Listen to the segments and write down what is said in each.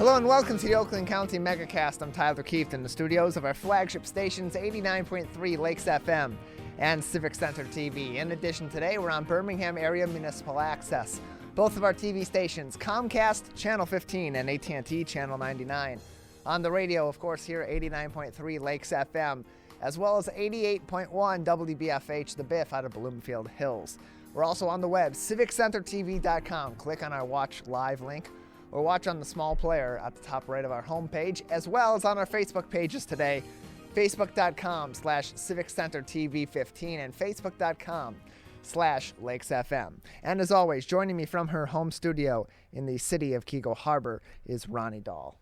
Hello and welcome to the Oakland County Megacast. I'm Tyler Keefe in the studios of our flagship stations 89.3 Lakes FM and Civic Center TV. In addition, today we're on Birmingham Area Municipal Access. Both of our TV stations, Comcast Channel 15 and AT&T Channel 99. On the radio, of course, here 89.3 Lakes FM, as well as 88.1 WBFH The Biff out of Bloomfield Hills. We're also on the web, civiccentertv.com. Click on our Watch Live link, or watch on the small player at the top right of our homepage, as well as on our Facebook pages today, facebook.com/CivicCenterTV15 and facebook.com/LakesFM. And as always, joining me from her home studio in the city of Keego Harbor is Ronnie Dahl.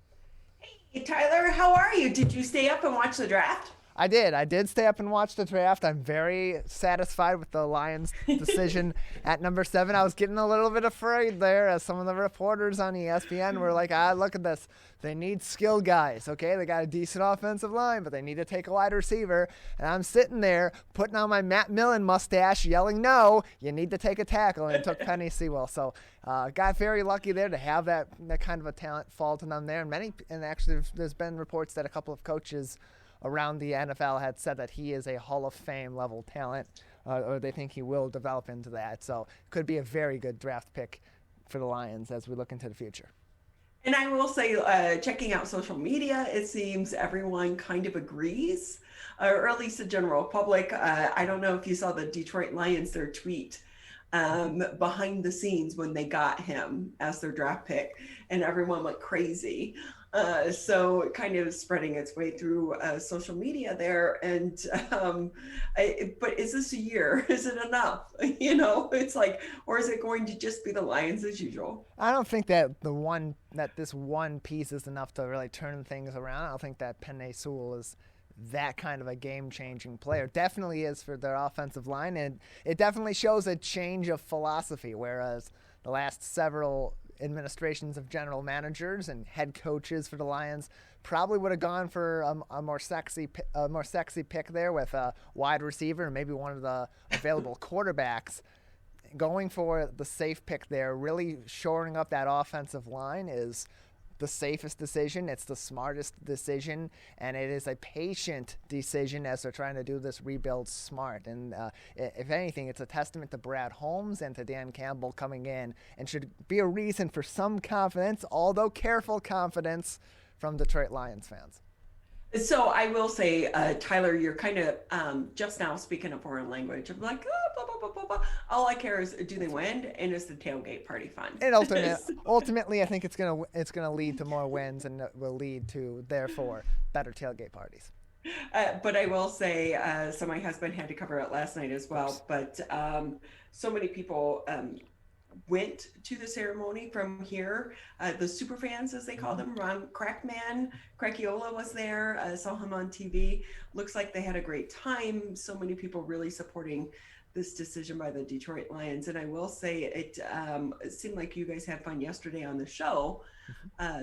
Hey, Tyler, how are you? Did you stay up and watch the draft? I did stay up and watch the draft. I'm very satisfied with the Lions' decision at number 7. I was getting a little bit afraid there as some of the reporters on ESPN were like, look at this. They need skilled guys, okay? They got a decent offensive line, but they need to take a wide receiver. And I'm sitting there putting on my Matt Millen mustache yelling, no, you need to take a tackle, and it took Penny Sewell. So got very lucky there to have that kind of a talent fall to them there. And actually there's been reports that a couple of coaches around the NFL had said that he is a Hall of Fame level talent, or they think he will develop into that. So could be a very good draft pick for the Lions as we look into the future. And I will say, checking out social media, it seems everyone kind of agrees, or at least the general public. I don't know if you saw the Detroit Lions, their tweet behind the scenes when they got him as their draft pick, and everyone went crazy. So it kind of spreading its way through social media there. And but is this a year? Is it enough? You know, it's like, or is it going to just be the Lions as usual? I don't think that this one piece is enough to really turn things around. I don't think that Penny Sewell is that kind of a game-changing player. Definitely is for their offensive line, and it definitely shows a change of philosophy, whereas the last several administrations of general managers and head coaches for the Lions probably would have gone for a more sexy pick there with a wide receiver and maybe one of the available quarterbacks. Going for the safe pick there, really shoring up that offensive line is the safest decision. It's the smartest decision, and it is a patient decision as they're trying to do this rebuild smart. And if anything, it's a testament to Brad Holmes and to Dan Campbell coming in, and should be a reason for some confidence, although careful confidence, from Detroit Lions fans. So I will say, Tyler, you're kind of just now speaking a foreign language. I'm like, blah, blah, blah, blah, blah. All I care is, do they win? And is the tailgate party fun? And ultimately, I think it's gonna lead to more wins, and it will lead to, therefore, better tailgate parties. But I will say, so my husband had to cover it last night as well. But so many people went to the ceremony from here. The super fans, as they call them, Ron Cracchiola was there. I saw him on TV. Looks like they had a great time. So many people really supporting this decision by the Detroit Lions. And I will say it seemed like you guys had fun yesterday on the show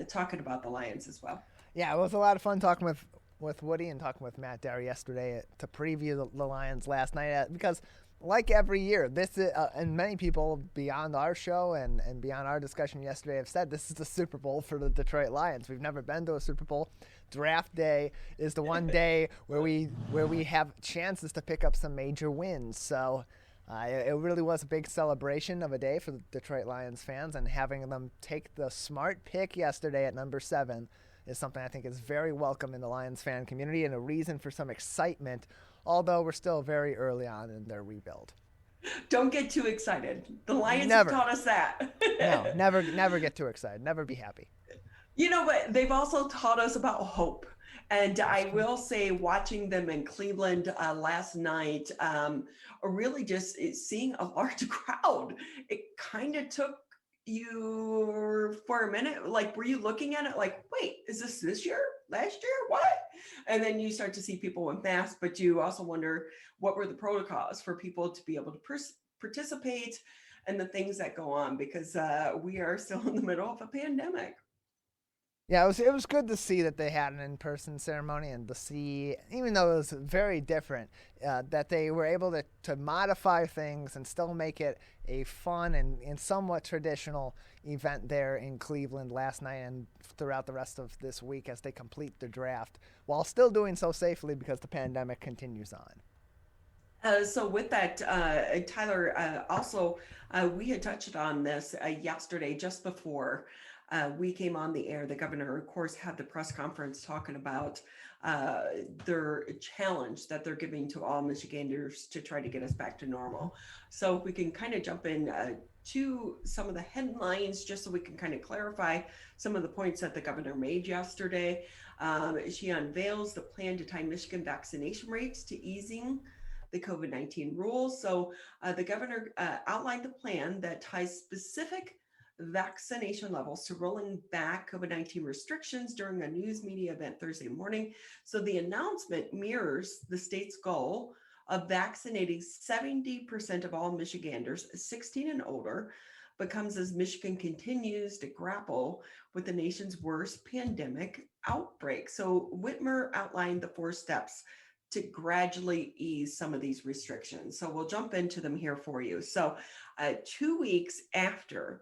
talking about the Lions as well. Yeah, it was a lot of fun talking with Woody and talking with Matt Derry yesterday to preview the Lions last night, because like every year, this is, and many people beyond our show and beyond our discussion yesterday have said this is the Super Bowl for the Detroit Lions. We've never been to a Super Bowl. Draft day is the one day where we have chances to pick up some major wins. So it really was a big celebration of a day for the Detroit Lions fans, and having them take the smart pick yesterday at number 7 is something I think is very welcome in the Lions fan community and a reason for some excitement, although we're still very early on in their rebuild. Don't get too excited. The Lions have taught us that. No, never get too excited. Never be happy. You know what? They've also taught us about hope. And I will say, watching them in Cleveland last night, really just seeing a large crowd, it kind of took you for a minute. Like, were you looking at it like, wait, is this year? Last year? What? And then you start to see people with masks, but you also wonder, what were the protocols for people to be able to participate and the things that go on, because we are still in the middle of a pandemic. Yeah, it was good to see that they had an in-person ceremony, and to see, even though it was very different, that they were able to modify things and still make it a fun and somewhat traditional event there in Cleveland last night and throughout the rest of this week as they complete the draft, while still doing so safely because the pandemic continues on. So with that, Tyler, also, we had touched on this yesterday, just before we came on the air. The governor, of course, had the press conference talking about their challenge that they're giving to all Michiganders to try to get us back to normal. So we can kind of jump in to some of the headlines, just so we can kind of clarify some of the points that the governor made yesterday. She unveils the plan to tie Michigan vaccination rates to easing the COVID-19 rules. So the governor outlined the plan that ties specific vaccination levels to rolling back COVID-19 restrictions during a news media event Thursday morning. So the announcement mirrors the state's goal of vaccinating 70% of all Michiganders 16 and older, but comes as Michigan continues to grapple with the nation's worst pandemic outbreak. So Whitmer outlined the 4 steps to gradually ease some of these restrictions. So we'll jump into them here for you. So 2 weeks after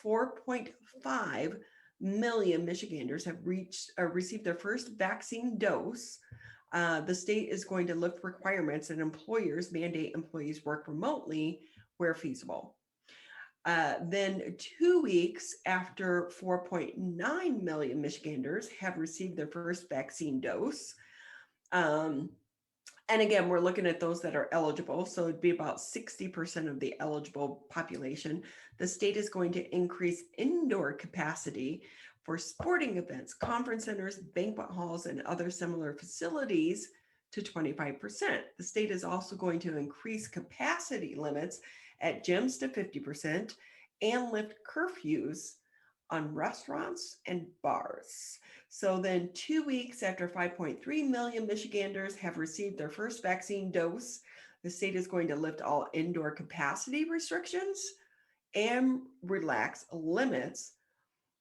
4.5 million Michiganders have received their first vaccine dose, the state is going to lift requirements and employers mandate employees work remotely where feasible. Then 2 weeks after 4.9 million Michiganders have received their first vaccine dose, and again, we're looking at those that are eligible. So it'd be about 60% of the eligible population. The state is going to increase indoor capacity for sporting events, conference centers, banquet halls, and other similar facilities to 25%. The state is also going to increase capacity limits at gyms to 50% and lift curfews on restaurants and bars. So then 2 weeks after 5.3 million Michiganders have received their first vaccine dose, the state is going to lift all indoor capacity restrictions and relax limits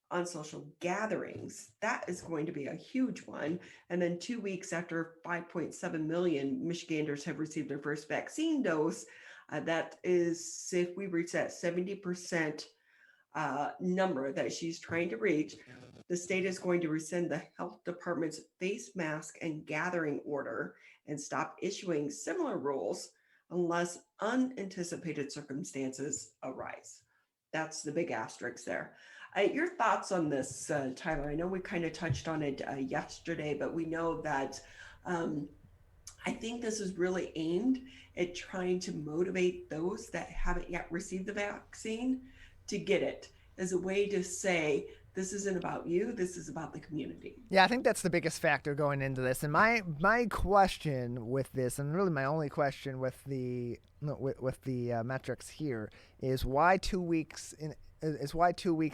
on social gatherings. That is going to be a huge one. And then 2 weeks after 5.7 million Michiganders have received their first vaccine dose, that is, if we reach that 70% number that she's trying to reach, the state is going to rescind the health department's face mask and gathering order and stop issuing similar rules unless unanticipated circumstances arise. That's the big asterisk there. Your thoughts on this, Tyler? I know we kind of touched on it yesterday, but we know that I think this is really aimed at trying to motivate those that haven't yet received the vaccine to get it, as a way to say, this isn't about you, this is about the community. Yeah, I think that's the biggest factor going into this. And my question with this, and really my only question with the metrics here, is why 2 weeks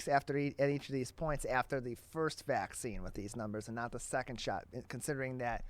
after at each of these points after the first vaccine with these numbers and not the second shot, considering that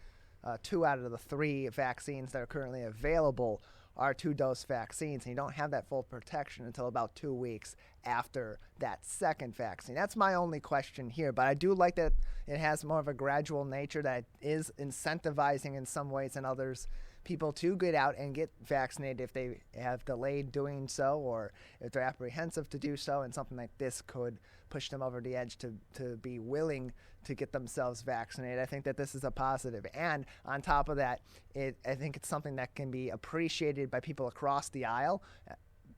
2 out of the 3 vaccines that are currently available are 2-dose vaccines, and you don't have that full protection until about 2 weeks after that second vaccine. That's my only question here, but I do like that it has more of a gradual nature, that is incentivizing in some ways than others people to get out and get vaccinated if they have delayed doing so, or if they're apprehensive to do so, and something like this could push them over the edge to be willing to get themselves vaccinated. I think that this is a positive. And on top of that, I think it's something that can be appreciated by people across the aisle,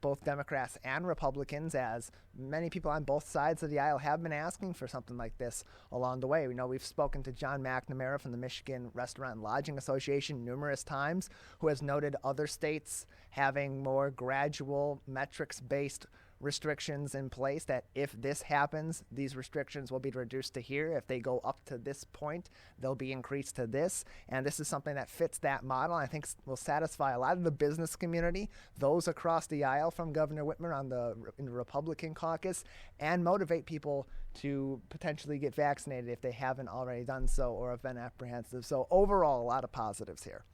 both Democrats and Republicans, as many people on both sides of the aisle have been asking for something like this along the way. We know we've spoken to John McNamara from the Michigan Restaurant and Lodging Association numerous times, who has noted other states having more gradual metrics-based restrictions in place, that if this happens, these restrictions will be reduced to here. If they go up to this point, they'll be increased to this. And this is something that fits that model. I think will satisfy a lot of the business community, those across the aisle from Governor Whitmer in the Republican caucus, and motivate people to potentially get vaccinated if they haven't already done so or have been apprehensive. So overall, a lot of positives here.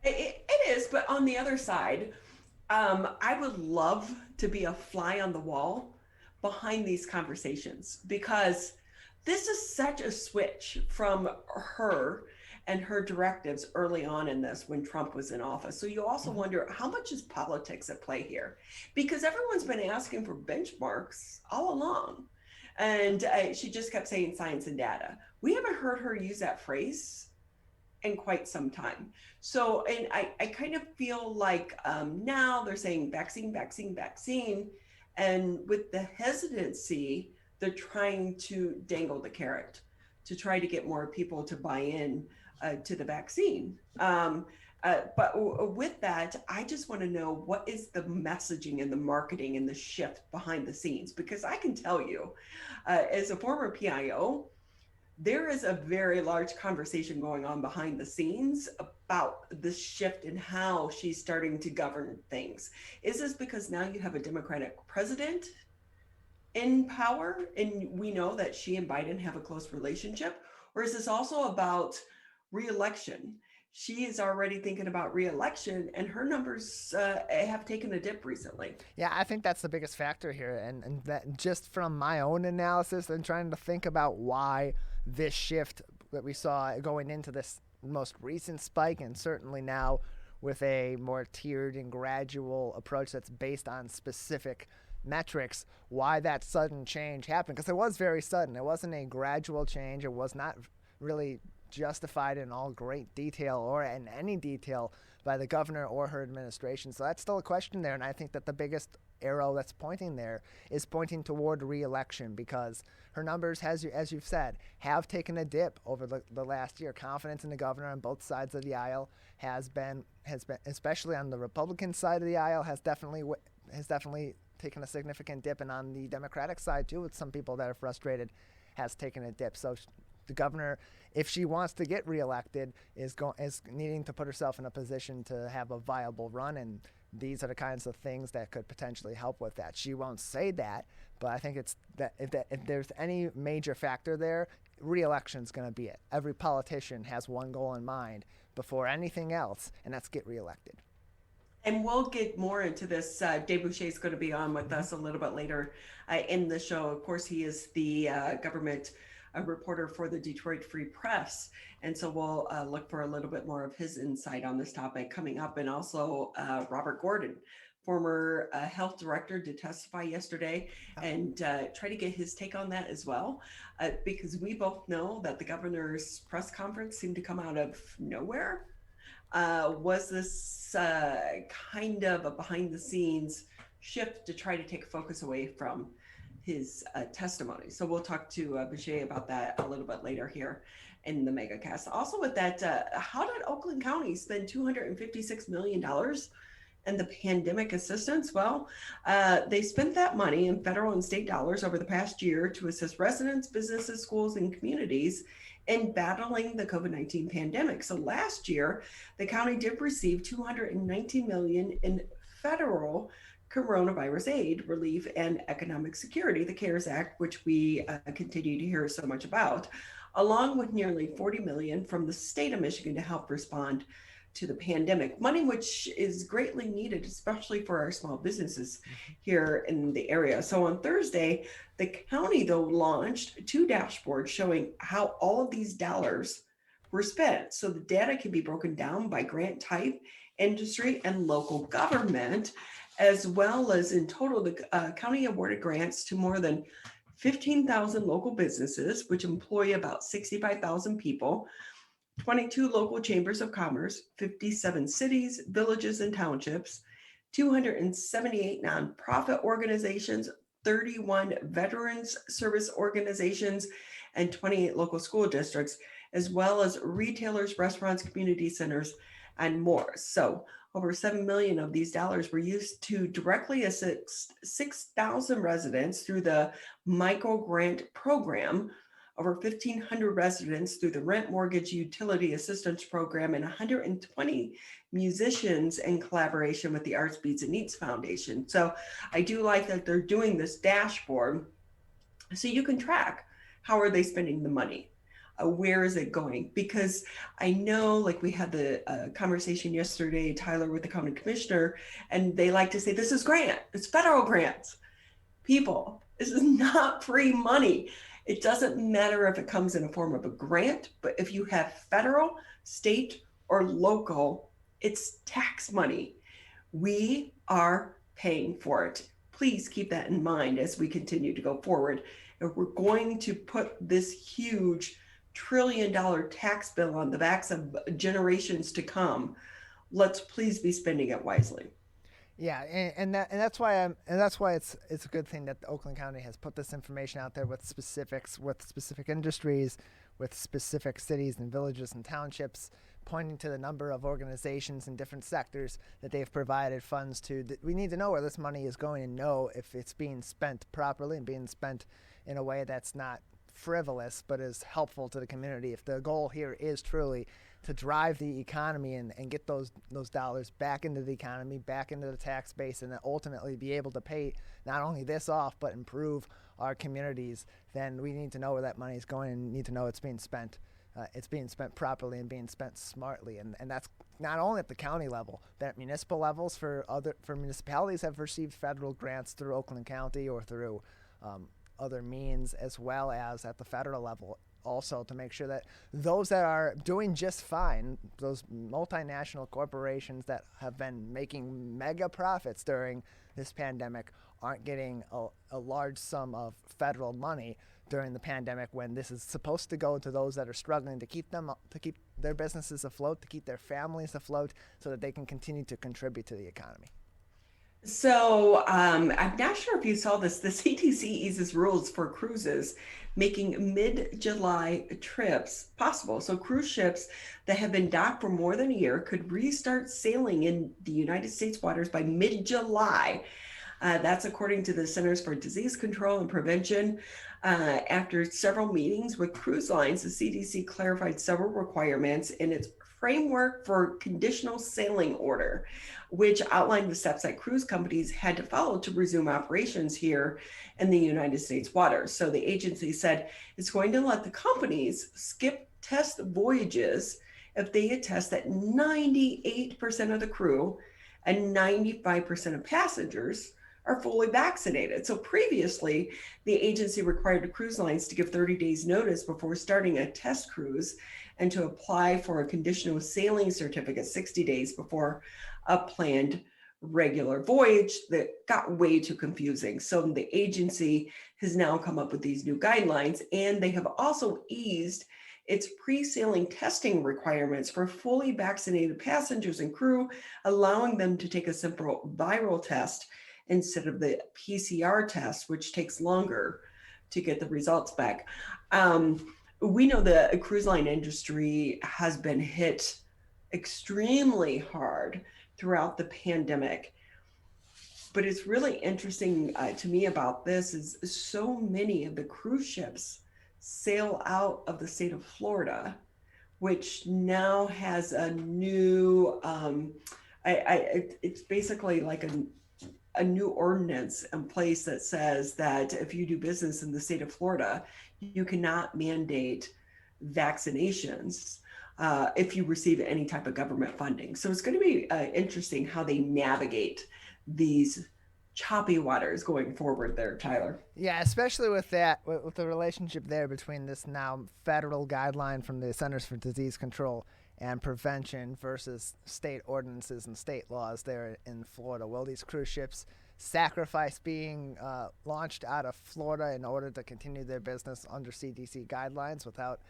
It is, but on the other side, I would love to be a fly on the wall behind these conversations, because This is such a switch from her and her directives early on in this when Trump was in office. So you also wonder, how much is politics at play here? Because everyone's been asking for benchmarks all along. And she just kept saying science and data. We haven't heard her use that phrase in quite some time. So, and I kind of feel like now they're saying vaccine, vaccine, vaccine. And with the hesitancy, they're trying to dangle the carrot to try to get more people to buy in to the vaccine. But with that, I just want to know, what is the messaging and the marketing and the shift behind the scenes? Because I can tell you, as a former PIO, there is a very large conversation going on behind the scenes about the shift in how she's starting to govern things. Is this because now you have a Democratic president in power and we know that she and Biden have a close relationship? Or is this also about re-election? She is already thinking about re-election, and her numbers have taken a dip recently. Yeah, I think that's the biggest factor here. And that just from my own analysis and trying to think about why this shift that we saw going into this most recent spike, and certainly now with a more tiered and gradual approach that's based on specific metrics, why that sudden change happened. Because it was very sudden. It wasn't a gradual change. It was not really justified in all great detail or in any detail by the governor or her administration. So that's still a question there, and I think that the biggest arrow that's pointing there is pointing toward re-election, because her numbers, as you've said, have taken a dip over the last year. Confidence in the governor on both sides of the aisle has been, especially on the Republican side of the aisle, has definitely taken a significant dip, and on the Democratic side too, with some people that are frustrated, has taken a dip. So the governor, if she wants to get reelected, is needing to put herself in a position to have a viable run, and these are the kinds of things that could potentially help with that. She won't say that, but I think it's that if there's any major factor there, reelection is going to be it. Every politician has one goal in mind before anything else, and that's get reelected. And we'll get more into this. Dave Boucher is going to be on with us a little bit later in the show. Of course, he is the government reporter for the Detroit Free Press. And so we'll look for a little bit more of his insight on this topic coming up. And also Robert Gordon, former health director, did testify yesterday and try to get his take on that as well. Because we both know that the governor's press conference seemed to come out of nowhere. Was this kind of a behind the scenes shift to try to take focus away from his testimony? So we'll talk to Boucher about that a little bit later here in the Megacast. Also with that, how did Oakland County spend $256 million in the pandemic assistance? Well, they spent that money in federal and state dollars over the past year to assist residents, businesses, schools, and communities in battling the COVID-19 pandemic. So last year, the county did receive $219 million in federal coronavirus aid, relief, and economic security, the CARES Act, which we continue to hear so much about, along with nearly $40 million from the state of Michigan to help respond to the pandemic. Money which is greatly needed, especially for our small businesses here in the area. So on Thursday, the county, though, launched 2 dashboards showing how all of these dollars were spent. So the data can be broken down by grant type, industry, and local government, as well as in total, the county awarded grants to more than 15,000 local businesses, which employ about 65,000 people, 22 local chambers of commerce, 57 cities, villages, and townships, 278 nonprofit organizations, 31 veterans service organizations, and 28 local school districts, as well as retailers, restaurants, community centers, and more. So over 7 million of these dollars were used to directly assist 6,000 residents through the micro grant program, over 1,500 residents through the rent, mortgage, utility assistance program, and 120 musicians in collaboration with the Arts, Beats, and Eats Foundation. So I do like that they're doing this dashboard so you can track how are they spending the money. Where is it going? Because I know, like we had the conversation yesterday, Tyler, with the county commissioner, and they like to say, this is grant, it's federal grants. People, this is not free money. It doesn't matter if it comes in a form of a grant, but if you have federal, state, or local, it's tax money. We are paying for it. Please keep that in mind as we continue to go forward. If we're going to put this huge $1 trillion tax bill on the backs of generations to come, let's please be spending it wisely. Yeah, and that's why it's a good thing that Oakland County has put this information out there with specifics, with specific industries, with specific cities and villages and townships, pointing to the number of organizations in different sectors that they've provided funds to. We need to know where this money is going and know if it's being spent properly and being spent in a way that's not frivolous but is helpful to the community. If the goal here is truly to drive the economy and get those dollars back into the economy, back into the tax base, and then ultimately be able to pay not only this off but improve our communities, then we need to know where that money is going and need to know it's being spent. It's being spent properly and being spent smartly, and that's not only at the county level, but at municipal levels. For municipalities have received federal grants through Oakland County or through other means, as well as at the federal level also, to make sure that those that are doing just fine, those multinational corporations that have been making mega profits during this pandemic, aren't getting a large sum of federal money during the pandemic, when this is supposed to go to those that are struggling to keep their businesses afloat, to keep their families afloat, so that they can continue to contribute to the economy. So I'm not sure if you saw this. The CDC eases rules for cruises, making mid-July trips possible. So cruise ships that have been docked for more than a year could restart sailing in the United States waters by mid-July. That's according to the Centers for Disease Control and Prevention. After several meetings with cruise lines, the CDC clarified several requirements in its framework for conditional sailing order, which outlined the steps that cruise companies had to follow to resume operations here in the United States waters. So the agency said it's going to let the companies skip test voyages if they attest that 98% of the crew and 95% of passengers are fully vaccinated. So previously, the agency required cruise lines to give 30 days notice before starting a test cruise and to apply for a conditional sailing certificate 60 days before a planned regular voyage. That got way too confusing. So the agency has now come up with these new guidelines, and they have also eased its pre-sailing testing requirements for fully vaccinated passengers and crew, allowing them to take a simple viral test instead of the PCR test, which takes longer to get the results back. We know the cruise line industry has been hit extremely hard throughout the pandemic. But it's really interesting to me about this is so many of the cruise ships sail out of the state of Florida, which now has a new, it's basically like a new ordinance in place that says that if you do business in the state of Florida, you cannot mandate vaccinations if you receive any type of government funding. So it's going to be interesting how they navigate these choppy waters going forward there, Tyler. Yeah, especially with that, with the relationship there between this now federal guideline from the Centers for Disease Control and Prevention versus state ordinances and state laws there in Florida. Will these cruise ships sacrifice being launched out of Florida in order to continue their business under CDC guidelines without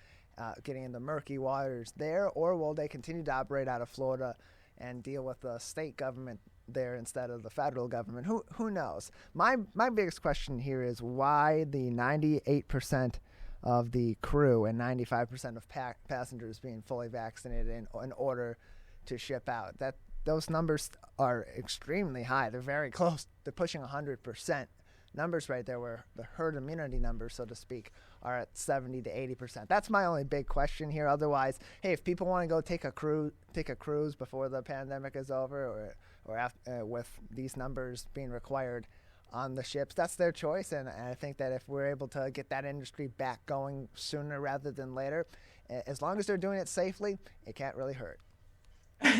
getting in the murky waters there, or will they continue to operate out of Florida and deal with the state government there instead of the federal government? Who knows? My biggest question here is why the 98% of the crew and 95% of passengers being fully vaccinated in order to ship out. Those numbers are extremely high. They're very close. They're pushing 100%. Numbers right there where the herd immunity numbers, so to speak, are at 70 to 80%. That's my only big question here. Otherwise, hey, if people want to go take a cruise before the pandemic is over, or after, with these numbers being required on the ships, that's their choice. And I think that if we're able to get that industry back going sooner rather than later, as long as they're doing it safely, it can't really hurt.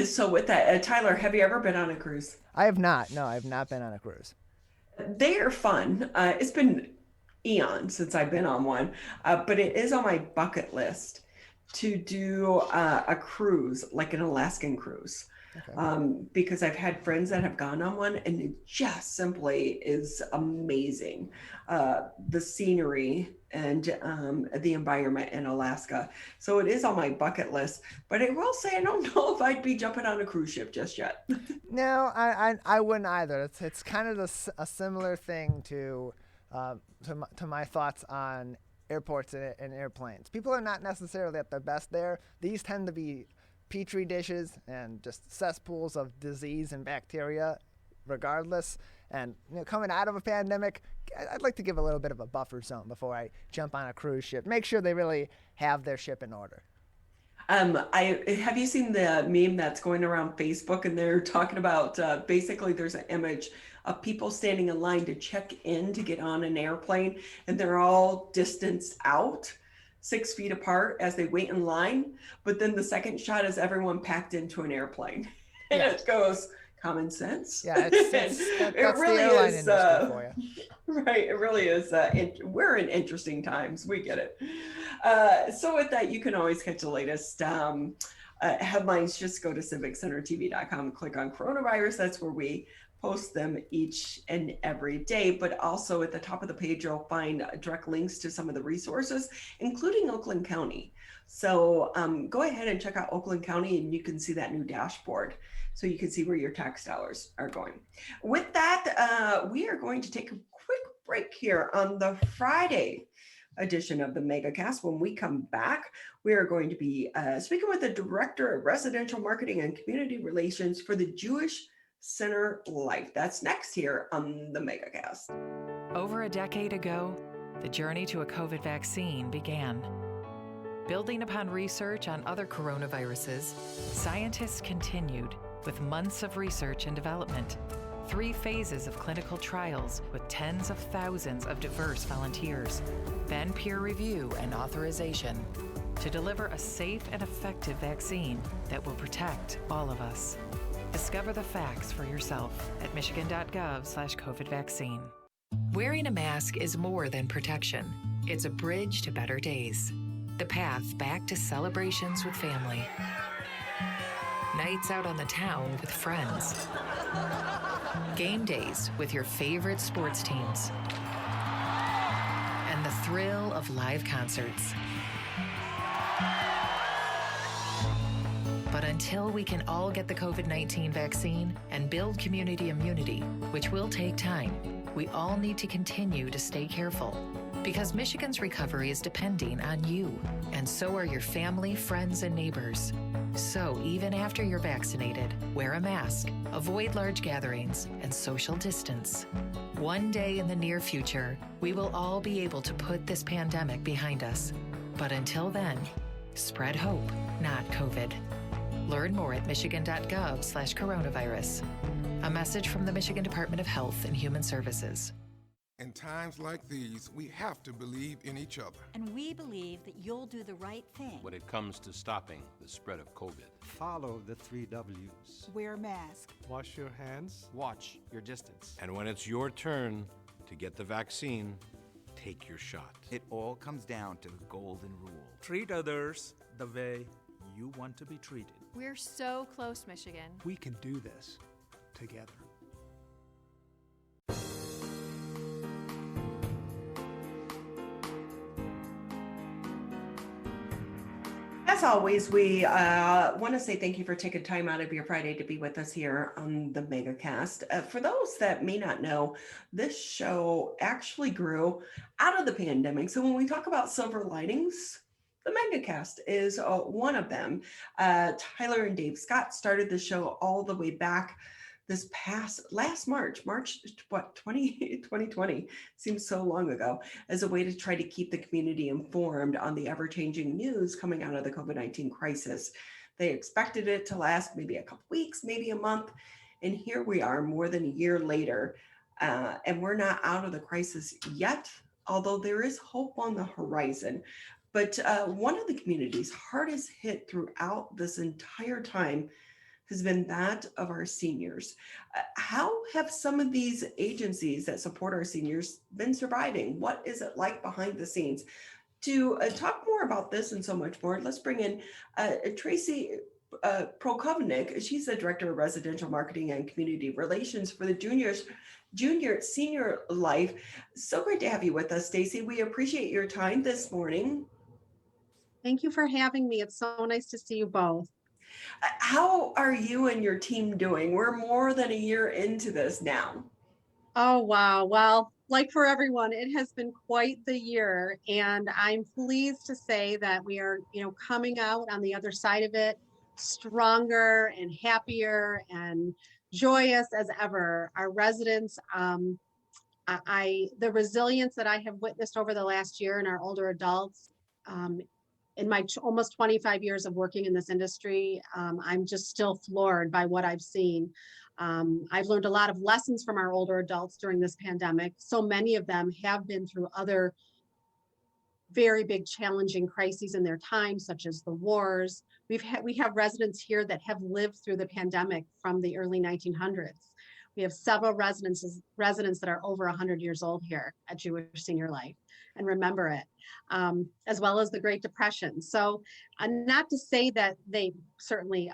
So with that, Tyler, have you ever been on a cruise? I have not. No, I have not been on a cruise. They are fun. It's been eons since I've been on one, but it is on my bucket list to do a cruise, like an Alaskan cruise. Okay. Because I've had friends that have gone on one, and it just simply is amazing. The scenery and the environment in Alaska. So it is on my bucket list, but I will say I don't know if I'd be jumping on a cruise ship just yet. No, I wouldn't either. It's kind of a similar thing to my thoughts on airports and airplanes. People are not necessarily at their best there. These tend to be petri dishes and just cesspools of disease and bacteria regardless. And coming out of a pandemic, I'd like to give a little bit of a buffer zone before I jump on a cruise ship. Make sure they really have their ship in order. Have you seen the meme that's going around Facebook, and they're talking about basically there's an image of people standing in line to check in to get on an airplane, and they're all distanced out 6 feet apart as they wait in line. But then the second shot is everyone packed into an airplane. And it goes, common sense. Yeah, that's it really the airline industry for you. Right, it really is. We're in interesting times. We get it. So with that, you can always catch the latest headlines. Just go to civiccentertv.com and click on coronavirus. That's where we post them each and every day. But also at the top of the page, you'll find direct links to some of the resources, including Oakland County. So go ahead and check out Oakland County, and you can see that new dashboard. So you can see where your tax dollars are going. With that, we are going to take a quick break here on the Friday edition of the Megacast. When we come back, we are going to be speaking with the Director of Residential Marketing and Community Relations for the Jewish Center Life. That's next here on the Megacast. Over a decade ago, the journey to a COVID vaccine began. Building upon research on other coronaviruses, scientists continued with months of research and development, 3 phases of clinical trials with tens of thousands of diverse volunteers, then peer review and authorization to deliver a safe and effective vaccine that will protect all of us. Discover the facts for yourself at michigan.gov/COVID vaccine. Wearing a mask is more than protection. It's a bridge to better days. The path back to celebrations with family. Nights out on the town with friends. Game days with your favorite sports teams. And the thrill of live concerts. But until we can all get the COVID-19 vaccine and build community immunity, which will take time, we all need to continue to stay careful. Because Michigan's recovery is depending on you, and so are your family, friends, and neighbors. So even after you're vaccinated, wear a mask, avoid large gatherings, and social distance. One day in the near future, we will all be able to put this pandemic behind us. But until then, spread hope, not COVID. Learn more at michigan.gov/coronavirus. A message from the Michigan Department of Health and Human Services. In times like these, we have to believe in each other. And we believe that you'll do the right thing. When it comes to stopping the spread of COVID. Follow the 3 W's. Wear a mask. Wash your hands. Watch your distance. And when it's your turn to get the vaccine, take your shot. It all comes down to the golden rule. Treat others the way you want to be treated. We're so close, Michigan. We can do this together. As always, we want to say thank you for taking time out of your Friday to be with us here on the Megacast. For those that may not know, this show actually grew out of the pandemic. So when we talk about silver linings, the Megacast is one of them. Tyler and Dave Scott started the show all the way back this last March 2020, seems so long ago, as a way to try to keep the community informed on the ever-changing news coming out of the COVID-19 crisis. They expected it to last maybe a couple weeks, maybe a month, and here we are more than a year later, and we're not out of the crisis yet, although there is hope on the horizon. But one of the communities hardest hit throughout this entire time has been that of our seniors. How have some of these agencies that support our seniors been surviving? What is it like behind the scenes? To talk more about this and so much more, let's bring in Tracey Proghovnick. She's the Director of Residential Marketing and Community Relations for the Senior Life. So great to have you with us, Stacey. We appreciate your time this morning. Thank you for having me. It's so nice to see you both. How are you and your team doing? We're more than a year into this now. Oh, wow. Well, like for everyone, it has been quite the year, and I'm pleased to say that we are, coming out on the other side of it stronger and happier and joyous as ever. Our residents, the resilience that I have witnessed over the last year in our older adults, in my almost 25 years of working in this industry, I'm just still floored by what I've seen. I've learned a lot of lessons from our older adults during this pandemic. So many of them have been through other very big challenging crises in their time, such as the wars. We have residents here that have lived through the pandemic from the early 1900s. We have several residents that are over 100 years old here at Jewish Senior Life and remember it, as well as the Great Depression. So not to say that they certainly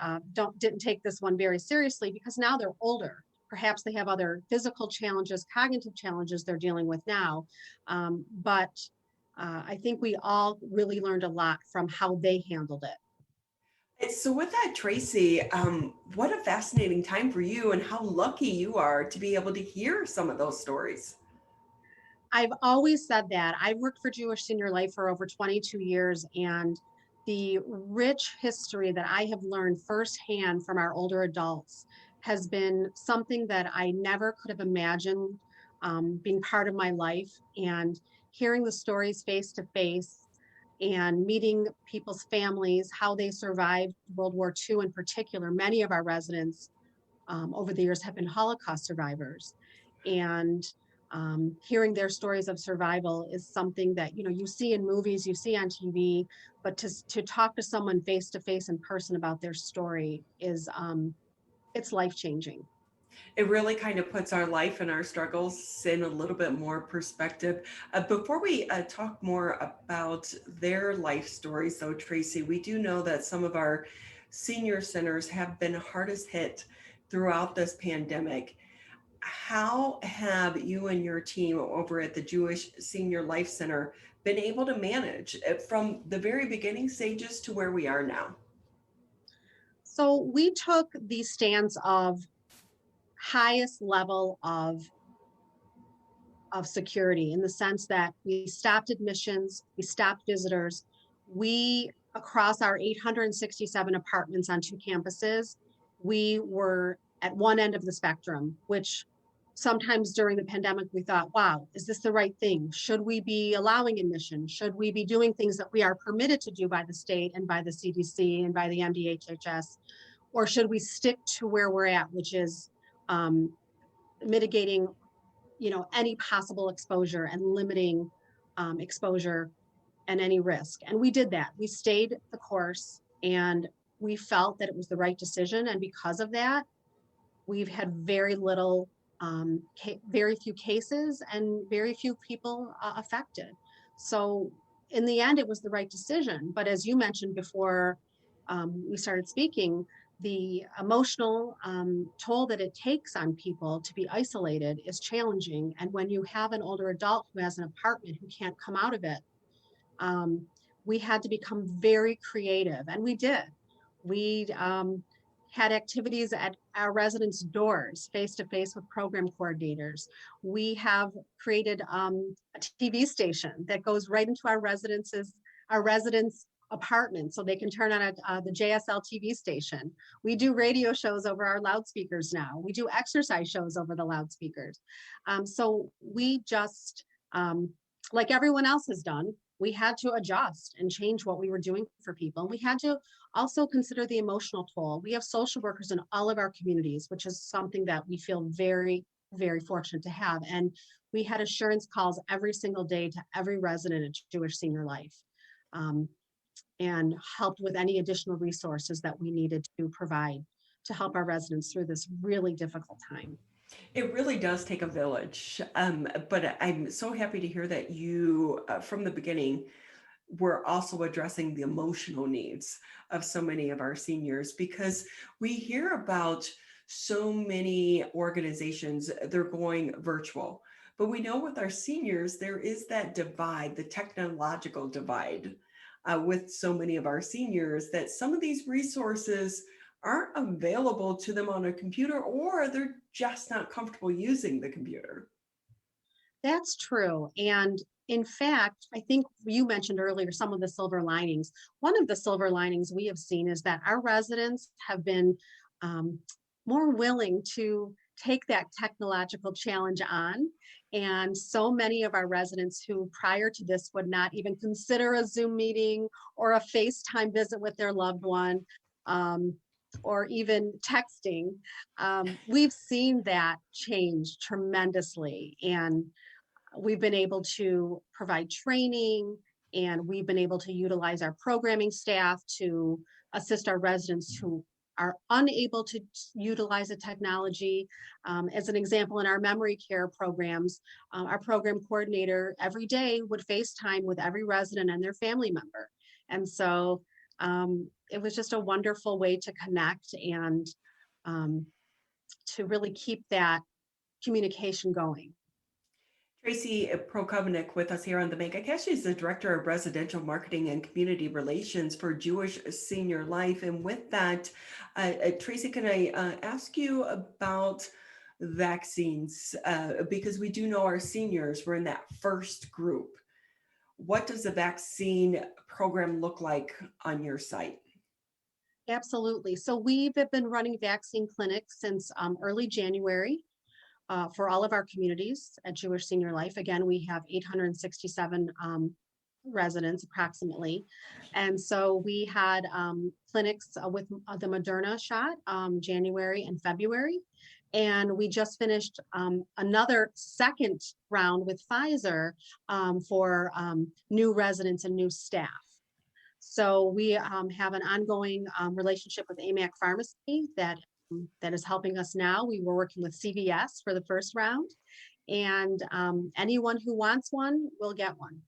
didn't take this one very seriously, because now they're older. Perhaps they have other physical challenges, cognitive challenges they're dealing with now. But I think we all really learned a lot from how they handled it. So with that, Tracey, what a fascinating time for you, and how lucky you are to be able to hear some of those stories. I've always said that. I've worked for Jewish Senior Life for over 22 years, and the rich history that I have learned firsthand from our older adults has been something that I never could have imagined being part of my life. And hearing the stories face to face and meeting people's families, how they survived World War II in particular. Many of our residents over the years have been Holocaust survivors. And hearing their stories of survival is something that, you see in movies, you see on TV, but to talk to someone face to face in person about their story is, it's life-changing. It really kind of puts our life and our struggles in a little bit more perspective. Before we talk more about their life stories, though, Tracey, we do know that some of our senior centers have been hardest hit throughout this pandemic. How have you and your team over at the Jewish Senior Life Center been able to manage from the very beginning stages to where we are now? So we took the stance of highest level of security, in the sense that we stopped admissions, we stopped visitors. We, across our 867 apartments on 2 campuses, we were at one end of the spectrum, which sometimes during the pandemic we thought, wow, is this the right thing? Should we be allowing admission? Should we be doing things that we are permitted to do by the state and by the CDC and by the MDHHS? Or should we stick to where we're at, which is mitigating, any possible exposure and limiting exposure and any risk? And we did that. We stayed the course, and we felt that it was the right decision. And because of that, we've had very few cases and very few people affected. So in the end, it was the right decision. But as you mentioned before we started speaking, the emotional toll that it takes on people to be isolated is challenging. And when you have an older adult who has an apartment who can't come out of it, we had to become very creative, and we did. We had activities at our residents' doors, face-to-face with program coordinators. We have created a TV station that goes right into our residents' apartment, so they can turn on the JSL TV station. We do radio shows over our loudspeakers now. We do exercise shows over the loudspeakers. So we just, like everyone else has done, we had to adjust and change what we were doing for people. We had to also consider the emotional toll. We have social workers in all of our communities, which is something that we feel very, very fortunate to have. And we had assurance calls every single day to every resident at Jewish Senior Life. And helped with any additional resources that we needed to provide to help our residents through this really difficult time. It really does take a village. But I'm so happy to hear that you, from the beginning, were also addressing the emotional needs of so many of our seniors, because we hear about so many organizations, they're going virtual. But we know with our seniors, there is that divide, the technological divide with so many of our seniors, that some of these resources aren't available to them on a computer, or they're just not comfortable using the computer. That's true. And in fact, I think you mentioned earlier some of the silver linings. One of the silver linings we have seen is that our residents have been more willing to take that technological challenge on. And so many of our residents who prior to this would not even consider a Zoom meeting or a FaceTime visit with their loved one, or even texting, we've seen that change tremendously. And we've been able to provide training, and we've been able to utilize our programming staff to assist our residents who are unable to utilize the technology. As an example, in our memory care programs, our program coordinator every day would FaceTime with every resident and their family member. And so it was just a wonderful way to connect and to really keep that communication going. Tracey Proghovnick with us here on the Megacast. She's the Director of Residential Marketing and Community Relations for Jewish Senior Life. And with that, Tracey, can I ask you about vaccines? Because we do know our seniors were in that first group. What does the vaccine program look like on your site? Absolutely. So we've been running vaccine clinics since early January. For all of our communities at Jewish Senior Life. Again, we have 867 residents approximately. And so we had clinics with the Moderna shot January and February. And we just finished another second round with Pfizer for new residents and new staff. So we have an ongoing relationship with AMAC Pharmacy that is helping us now. We were working with CVS for the first round, and anyone who wants one will get one.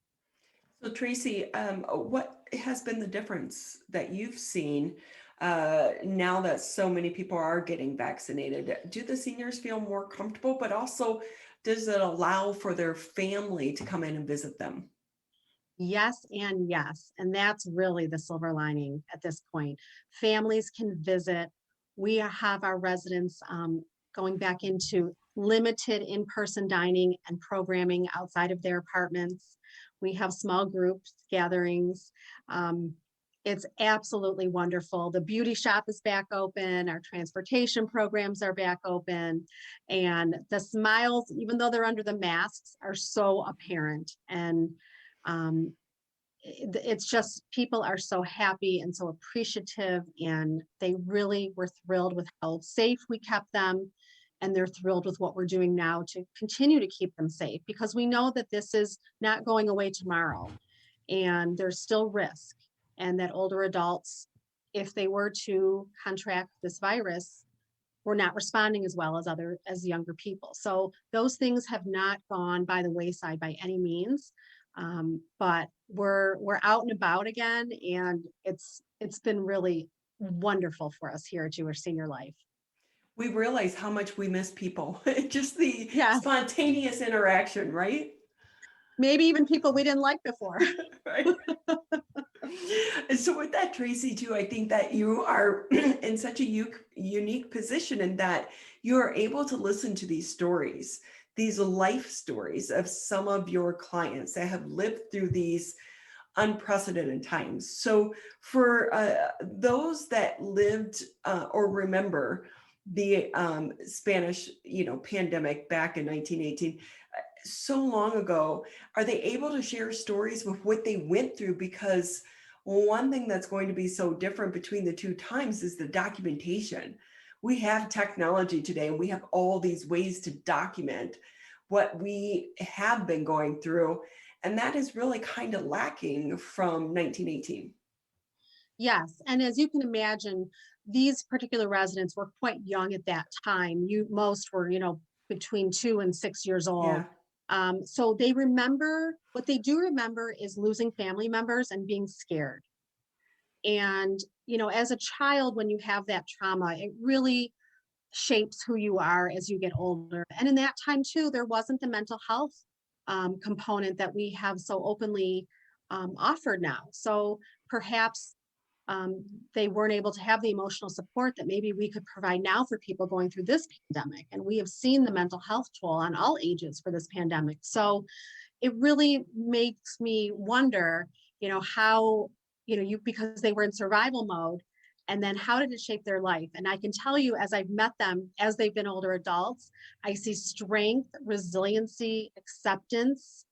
So Tracey, what has been the difference that you've seen now that so many people are getting vaccinated? Do the seniors feel more comfortable, but also does it allow for their family to come in and visit them? Yes and yes, and that's really the silver lining at this point. Families can visit. We have our residents going back into limited in-person dining and programming outside of their apartments. We have small groups gatherings. It's absolutely wonderful. The beauty shop is back open. Our transportation programs are back open. And the smiles, even though they're under the masks, are so apparent. And it's just, people are so happy and so appreciative, and they really were thrilled with how safe we kept them, and they're thrilled with what we're doing now to continue to keep them safe, because we know that this is not going away tomorrow, and there's still risk, and that older adults, if they were to contract this virus, were not responding as well as younger people. So those things have not gone by the wayside by any means. But we're out and about again, and it's been really wonderful for us here at Jewish Senior Life. We realize how much we miss people, just the spontaneous interaction, right? Maybe even people we didn't like before. Right. And so with that, Tracey, too, I think that you are in such a unique position in that you are able to listen to these stories, these life stories of some of your clients that have lived through these unprecedented times. So for those that lived or remember the Spanish, pandemic back in 1918, so long ago, are they able to share stories with what they went through? Because one thing that's going to be so different between the two times is the documentation. We have technology today, and we have all these ways to document what we have been going through. And that is really kind of lacking from 1918. Yes, and as you can imagine, these particular residents were quite young at that time. Most were, between 2 and 6 years old. Yeah. So they remember, what they do remember is losing family members and being scared. And, as a child, when you have that trauma, it really shapes who you are as you get older. And in that time too, there wasn't the mental health component that we have so openly offered now. So perhaps they weren't able to have the emotional support that maybe we could provide now for people going through this pandemic. And we have seen the mental health toll on all ages for this pandemic. So it really makes me wonder, how, because they were in survival mode, and then how did it shape their life? And I can tell you, as I've met them, as they've been older adults, I see strength, resiliency, acceptance,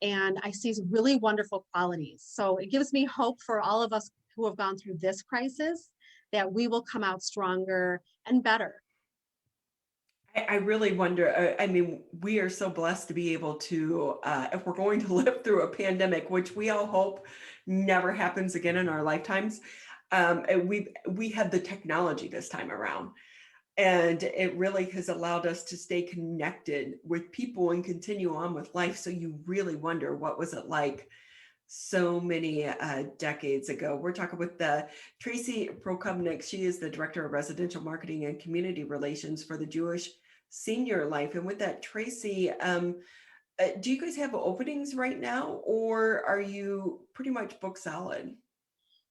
and I see really wonderful qualities. So it gives me hope for all of us who have gone through this crisis, that we will come out stronger and better. I really wonder, we are so blessed to be able to, if we're going to live through a pandemic, which we all hope never happens again in our lifetimes, we have the technology this time around. And it really has allowed us to stay connected with people and continue on with life. So you really wonder, what was it like so many decades ago? We're talking with Tracey Proghovnick. She is the Director of Residential Marketing and Community Relations for the Jewish Senior Life. And with that, Tracey, do you guys have openings right now, or are you pretty much booked solid?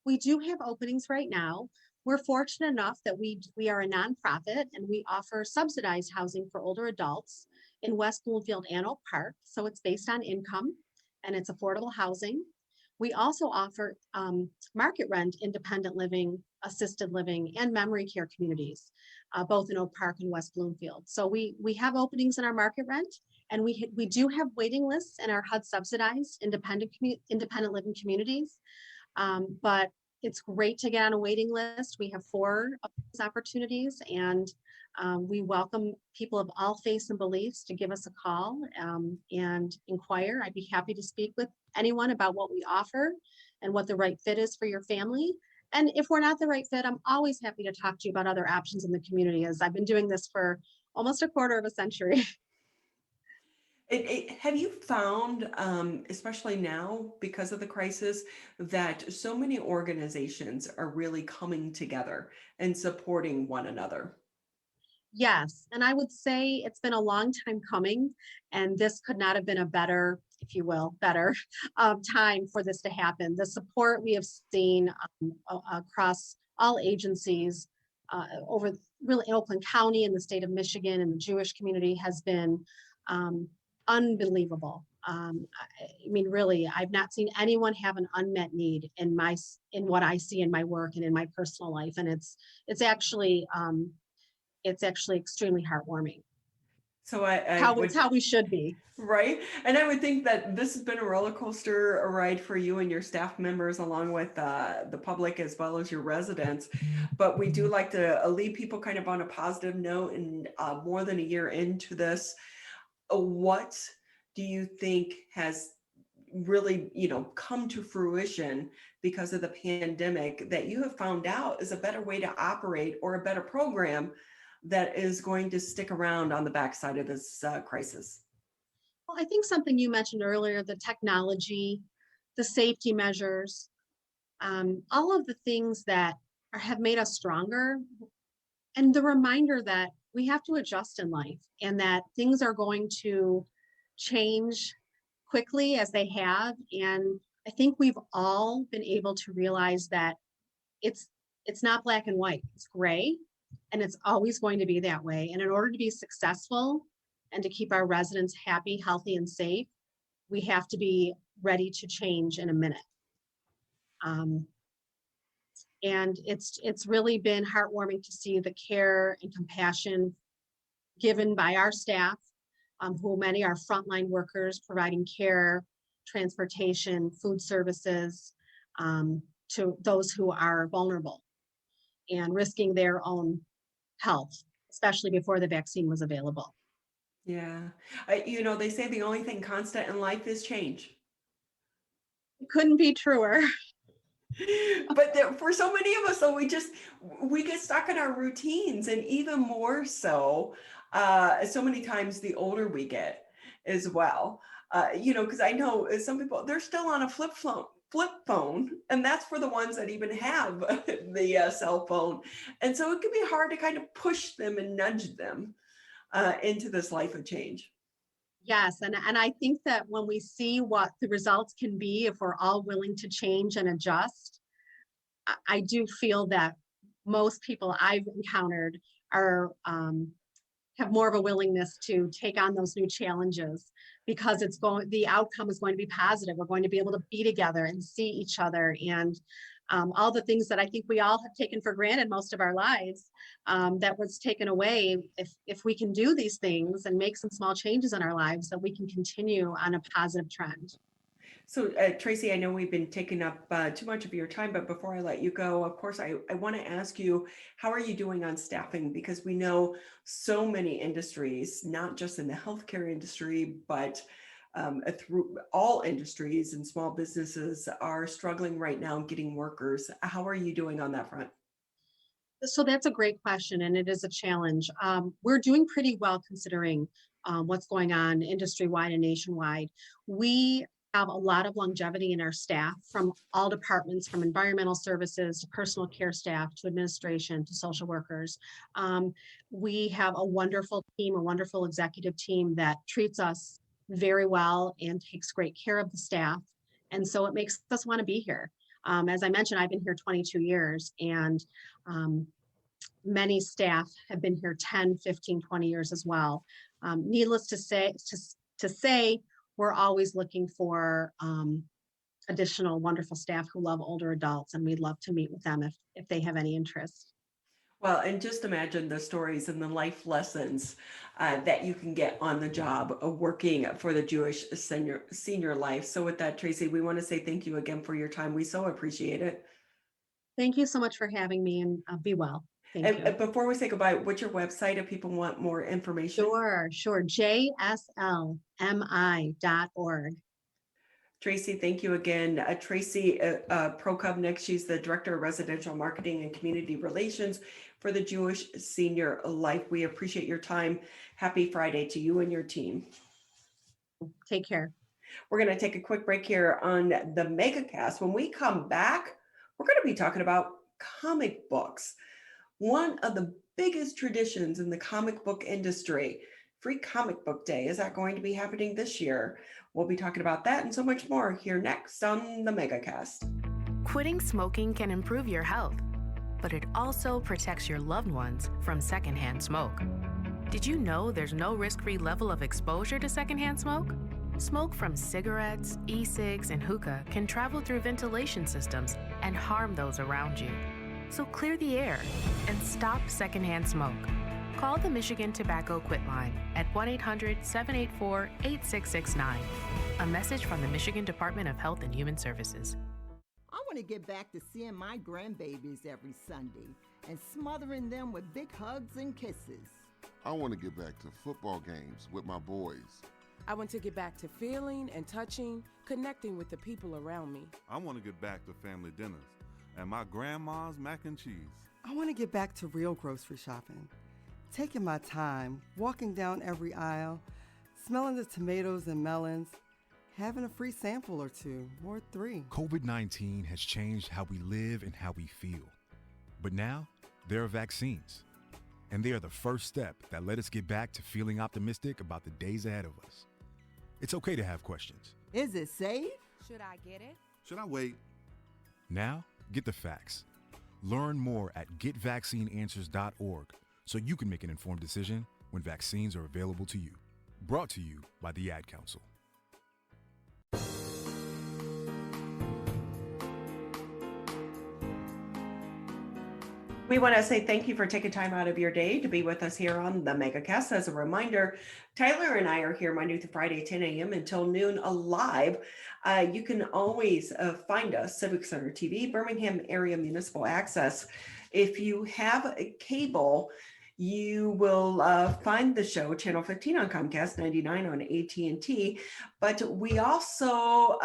We do have openings right now. We're fortunate enough that we are a nonprofit, and we offer subsidized housing for older adults in West Bloomfield and Oak Park. So it's based on income, and it's affordable housing. We also offer market rent, independent living, assisted living, and memory care communities, both in Oak Park and West Bloomfield. So we have openings in our market rent, and we do have waiting lists in our HUD subsidized independent living communities. But it's great to get on a waiting list. We have 4 of these opportunities, and we welcome people of all faiths and beliefs to give us a call and inquire. I'd be happy to speak with anyone about what we offer and what the right fit is for your family. And if we're not the right fit, I'm always happy to talk to you about other options in the community, as I've been doing this for almost a quarter of a century. Have you found, especially now because of the crisis, that so many organizations are really coming together and supporting one another? Yes, and I would say it's been a long time coming, and this could not have been a better, if you will, time for this to happen. The support we have seen across all agencies over really Oakland County and the state of Michigan and the Jewish community has been unbelievable. Really, I've not seen anyone have an unmet need in what I see in my work and in my personal life, and it's actually extremely heartwarming. So it's how we should be. Right. And I would think that this has been a roller coaster ride for you and your staff members, along with the public as well as your residents. But we do like to leave people kind of on a positive note, and more than a year into this, what do you think has really, come to fruition because of the pandemic that you have found out is a better way to operate, or a better program that is going to stick around on the backside of this crisis? Well, I think something you mentioned earlier, the technology, the safety measures, all of the things that have made us stronger, and the reminder that we have to adjust in life, and that things are going to change quickly as they have. And I think we've all been able to realize that it's not black and white, it's gray. And it's always going to be that way. And in order to be successful and to keep our residents happy, healthy, and safe, we have to be ready to change in a minute. And it's really been heartwarming to see the care and compassion given by our staff, who many are frontline workers providing care, transportation, food services to those who are vulnerable and risking their own health, especially before the vaccine was available. Yeah. They say the only thing constant in life is change. It couldn't be truer. But for so many of us, though, we get stuck in our routines, and even more so, so many times the older we get as well. Because I know some people, they're still on a flip phone, and that's for the ones that even have the cell phone. And so it can be hard to kind of push them and nudge them into this life of change. Yes, and I think that when we see what the results can be, if we're all willing to change and adjust, I do feel that most people I've encountered are have more of a willingness to take on those new challenges, because the outcome is going to be positive. We're going to be able to be together and see each other, and all the things that I think we all have taken for granted most of our lives, that was taken away. If we can do these things and make some small changes in our lives, that we can continue on a positive trend. So, Tracey, I know we've been taking up too much of your time, but before I let you go, of course, I want to ask you, how are you doing on staffing? Because we know so many industries, not just in the healthcare industry, but through all industries and small businesses are struggling right now getting workers. How are you doing on that front? So that's a great question, and it is a challenge. We're doing pretty well considering what's going on industry-wide and nationwide. We have a lot of longevity in our staff from all departments, from environmental services to personal care staff to administration to social workers. We have a wonderful team, a wonderful executive team that treats us very well and takes great care of the staff. And so it makes us want to be here. As I mentioned, I've been here 22 years, and many staff have been here 10, 15, 20 years as well. Needless to say, we're always looking for additional wonderful staff who love older adults, and we'd love to meet with them if they have any interest. Well, and just imagine the stories and the life lessons that you can get on the job working for the Jewish Senior Life. So with that, Tracey, we want to say thank you again for your time. We so appreciate it. Thank you so much for having me, and be well. Thank you. Before we say goodbye, what's your website if people want more information? Sure. JSLMI.org. Tracey, thank you again. Tracey Proghovnick, she's the Director of Residential Marketing and Community Relations for the Jewish Senior Life. We appreciate your time. Happy Friday to you and your team. Take care. We're going to take a quick break here on the Megacast. When we come back, we're going to be talking about comic books. One of the biggest traditions in the comic book industry, Free Comic Book Day. Is that going to be happening this year? We'll be talking about that and so much more here next on the Megacast. Quitting smoking can improve your health, but it also protects your loved ones from secondhand smoke. Did you know there's no risk-free level of exposure to secondhand smoke? Smoke from cigarettes, e-cigs, and hookah can travel through ventilation systems and harm those around you. So clear the air and stop secondhand smoke. Call the Michigan Tobacco Quit Line at 1-800-784-8669. A message from the Michigan Department of Health and Human Services. I want to get back to seeing my grandbabies every Sunday and smothering them with big hugs and kisses. I want to get back to football games with my boys. I want to get back to feeling and touching, connecting with the people around me. I want to get back to family dinners and my grandma's mac and cheese. I want to get back to real grocery shopping, taking my time, walking down every aisle, smelling the tomatoes and melons, having a free sample or two, or 3. COVID-19 has changed how we live and how we feel. But now, there are vaccines. And they are the first step that let us get back to feeling optimistic about the days ahead of us. It's okay to have questions. Is it safe? Should I get it? Should I wait? Now, get the facts. Learn more at getvaccineanswers.org so you can make an informed decision when vaccines are available to you. Brought to you by the Ad Council. We want to say thank you for taking time out of your day to be with us here on the Megacast. As a reminder, Tyler and I are here Monday through Friday, 10 a.m. until noon live. You can always find us, Civic Center TV, Birmingham Area Municipal Access. If you have a cable, You will find the show, Channel 15 on Comcast, 99 on AT&T, but we also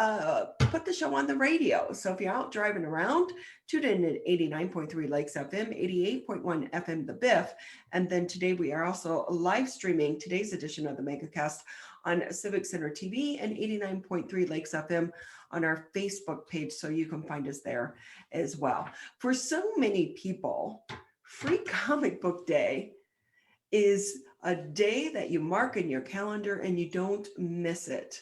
put the show on the radio. So if you're out driving around, tune in at 89.3 Lakes FM, 88.1 FM The Biff. And then today we are also live streaming today's edition of the Megacast on Civic Center TV and 89.3 Lakes FM on our Facebook page. So you can find us there as well. For so many people, Free Comic Book Day is a day that you mark in your calendar and you don't miss it.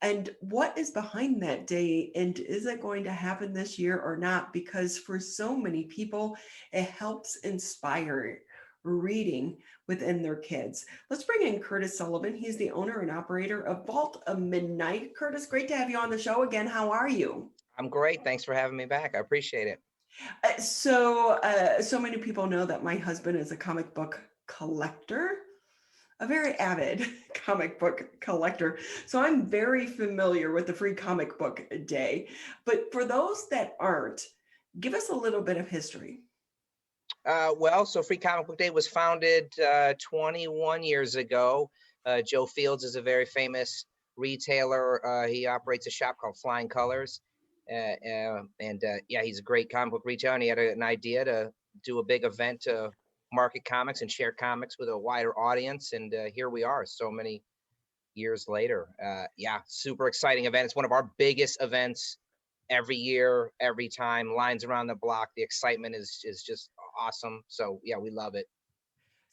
And what is behind that day? And is it going to happen this year or not? Because for so many people, it helps inspire reading within their kids. Let's bring in Curtis Sullivan. He's the owner and operator of Vault of Midnight. Curtis, great to have you on the show again. How are you? I'm great. Thanks for having me back. I appreciate it. So many people know that my husband is a comic book collector, a very avid comic book collector. So I'm very familiar with the Free Comic Book Day. But for those that aren't, give us a little bit of history. So Free Comic Book Day was founded 21 years ago. Joe Fields is a very famous retailer. He operates a shop called Flying Colors. He's a great comic book retailer, and he had an idea to do a big event to market comics and share comics with a wider audience. And here we are so many years later. Super exciting event. It's one of our biggest events every year, every time. Lines around the block. The excitement is just awesome. So yeah, we love it.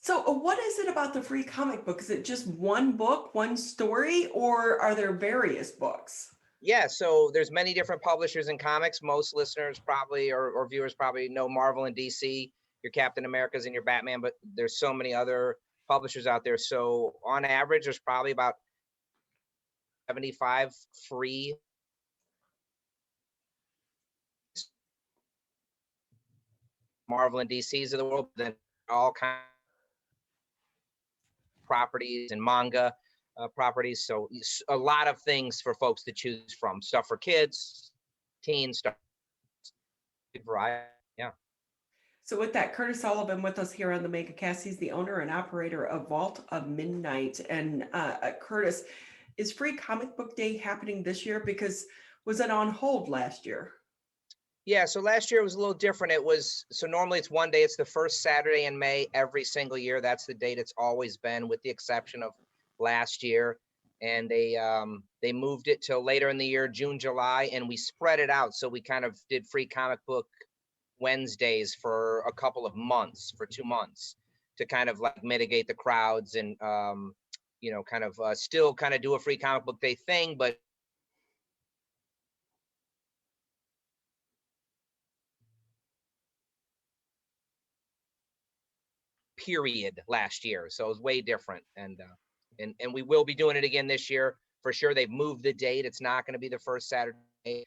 So what is it about the free comic book? Is it just one book, one story, or are there various books? Yeah, so there's many different publishers in comics. Most listeners probably or viewers probably know Marvel and DC, your Captain Americas and your Batman, but there's so many other publishers out there. So on average, there's probably about 75 free Marvel and DCs of the world, then all kinds of properties and manga properties. So a lot of things for folks to choose from. Stuff for kids, teens, stuff. Variety. Yeah. So with that, Curtis Sullivan with us here on the Megacast. He's the owner and operator of Vault of Midnight. And Curtis, is Free Comic Book Day happening this year? Because was it on hold last year? Yeah, so last year it was a little different. So normally it's one day. It's the first Saturday in May every single year. That's the date it's always been, with the exception of last year. And they moved it till later in the year, June, July, and we spread it out. So we kind of did Free Comic Book Wednesdays for a couple of months, for 2 months, to kind of like mitigate the crowds and, still kind of do a Free Comic Book Day thing, but period last year. So it was way different. And we will be doing it again this year for sure. They've moved the date. It's not going to be the first Saturday.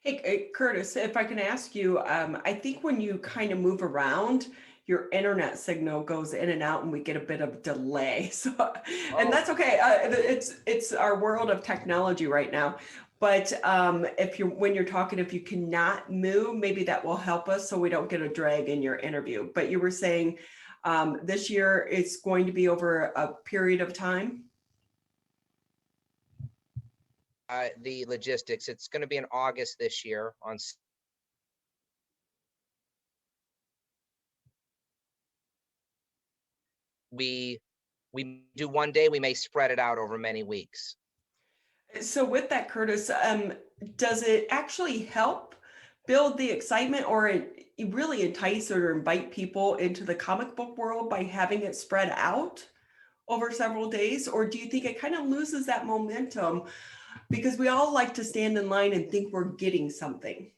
Hey, Curtis, if I can ask you, I think when you kind of move around, your internet signal goes in and out and we get a bit of delay. So, and that's okay. It's our world of technology right now. But when you're talking, if you cannot move, maybe that will help us so we don't get a drag in your interview. But you were saying this year it's going to be over a period of time? The logistics, it's going to be in August this year. We do one day, we may spread it out over many weeks. So with that, Curtis, does it actually help build the excitement, or it really entice or invite people into the comic book world by having it spread out over several days? Or do you think it kind of loses that momentum because we all like to stand in line and think we're getting something?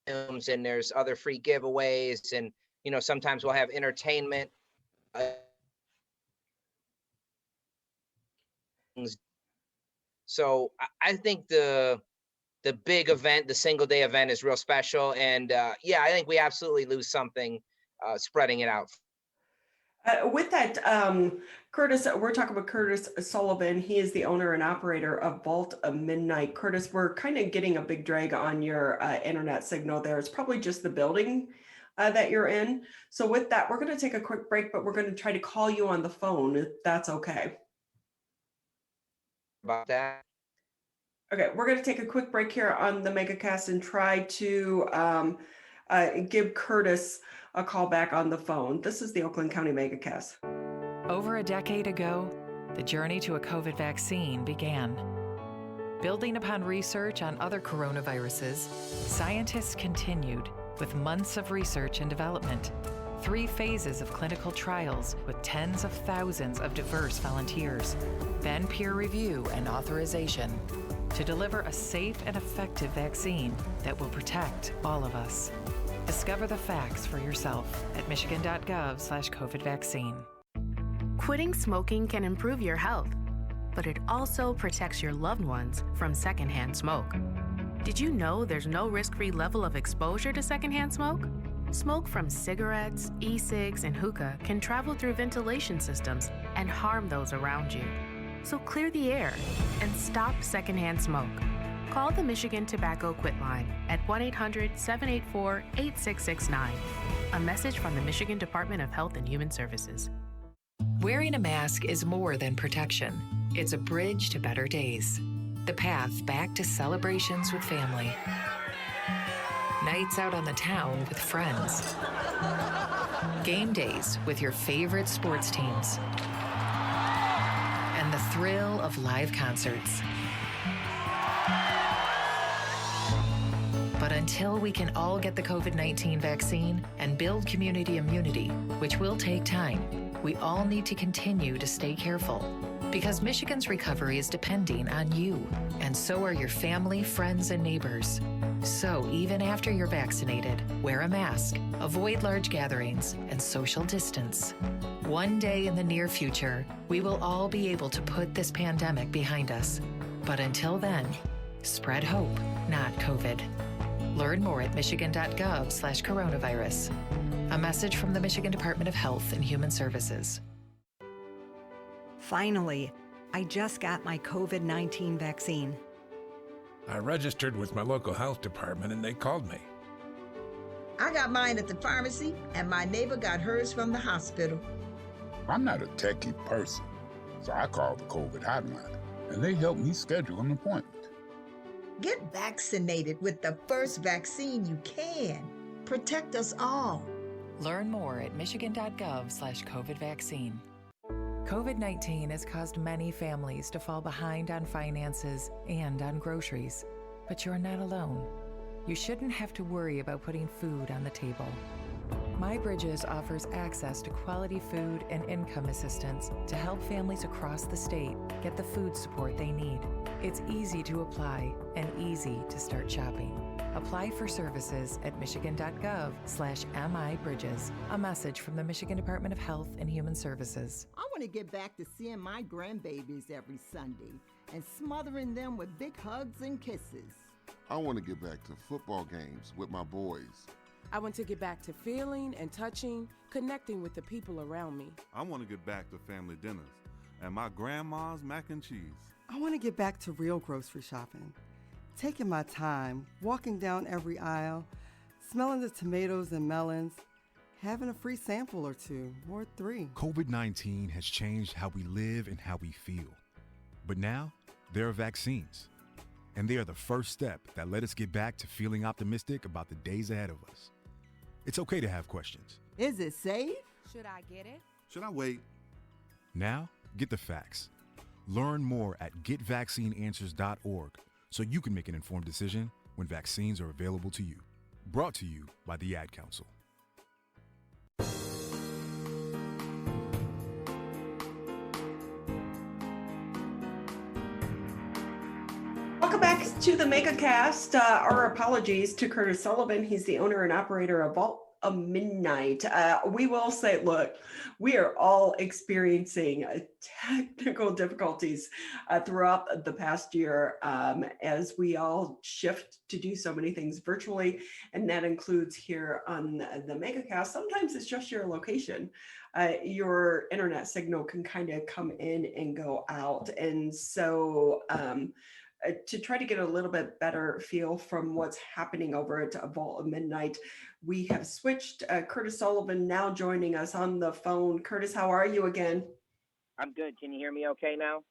And there's other free giveaways, and sometimes we'll have entertainment. So I think the big event, the single day event, is real special. And I think we absolutely lose something spreading it out. With that, Curtis, we're talking about Curtis Sullivan. He is the owner and operator of Vault of Midnight. Curtis, we're kind of getting a big drag on your internet signal there. It's probably just the building that you're in. So with that, we're going to take a quick break, but we're going to try to call you on the phone if that's okay. About that. Okay, we're going to take a quick break here on the Megacast and try to give Curtis a call back on the phone. This is the Oakland County Megacast. Over a decade ago, the journey to a COVID vaccine began. Building upon research on other coronaviruses, scientists continued with months of research and development, 3 phases of clinical trials with tens of thousands of diverse volunteers, then peer review and authorization to deliver a safe and effective vaccine that will protect all of us. Discover the facts for yourself at michigan.gov/COVID vaccine. Quitting smoking can improve your health, but it also protects your loved ones from secondhand smoke. Did you know there's no risk-free level of exposure to secondhand smoke? Smoke from cigarettes, e-cigs, and hookah can travel through ventilation systems and harm those around you. So clear the air and stop secondhand smoke. Call the Michigan Tobacco Quit Line at 1-800-784-8669. A message from the Michigan Department of Health and Human Services. Wearing a mask is more than protection. It's a bridge to better days. The path back to celebrations with family. Nights out on the town with friends. Game days with your favorite sports teams. And the thrill of live concerts. But until we can all get the COVID-19 vaccine and build community immunity, which will take time, we all need to continue to stay careful. Because Michigan's recovery is depending on you, and so are your family, friends, and neighbors. So even after you're vaccinated, wear a mask, avoid large gatherings, and social distance. One day in the near future, we will all be able to put this pandemic behind us. But until then, spread hope, not COVID. Learn more at michigan.gov/coronavirus. A message from the Michigan Department of Health and Human Services. Finally, I just got my COVID-19 vaccine. I registered with my local health department and they called me. I got mine at the pharmacy, and my neighbor got hers from the hospital. I'm not a techie person, so I called the COVID hotline, and they helped me schedule an appointment. Get vaccinated with the first vaccine you can. Protect us all. Learn more at michigan.gov/COVID vaccine. COVID-19 has caused many families to fall behind on finances and on groceries. But you're not alone. You shouldn't have to worry about putting food on the table. My Bridges offers access to quality food and income assistance to help families across the state get the food support they need. It's easy to apply and easy to start shopping. Apply for services at michigan.gov/MIBridges. A message from the Michigan Department of Health and Human Services. I want to get back to seeing my grandbabies every Sunday and smothering them with big hugs and kisses. I want to get back to football games with my boys. I want to get back to feeling and touching, connecting with the people around me. I want to get back to family dinners and my grandma's mac and cheese. I want to get back to real grocery shopping. Taking my time, walking down every aisle, smelling the tomatoes and melons, having a free sample or 2 or 3. COVID-19 has changed how we live and how we feel. But now, there are vaccines. And they are the first step that let us get back to feeling optimistic about the days ahead of us. It's okay to have questions. Is it safe? Should I get it? Should I wait? Now, get the facts. Learn more at getvaccineanswers.org so you can make an informed decision when vaccines are available to you. Brought to you by the Ad Council. Welcome back to the Megacast. Our apologies to Curtis Sullivan. He's the owner and operator of Vault of Midnight. We will say, look, we are all experiencing technical difficulties throughout the past year as we all shift to do so many things virtually, and that includes here on the Megacast. Sometimes it's just your location. your internet signal can kind of come in and go out. And so to try to get a little bit better feel from what's happening over at Vault of Midnight, we have switched. Curtis Sullivan now joining us on the phone. Curtis, how are you again? I'm good. Can you hear me okay now?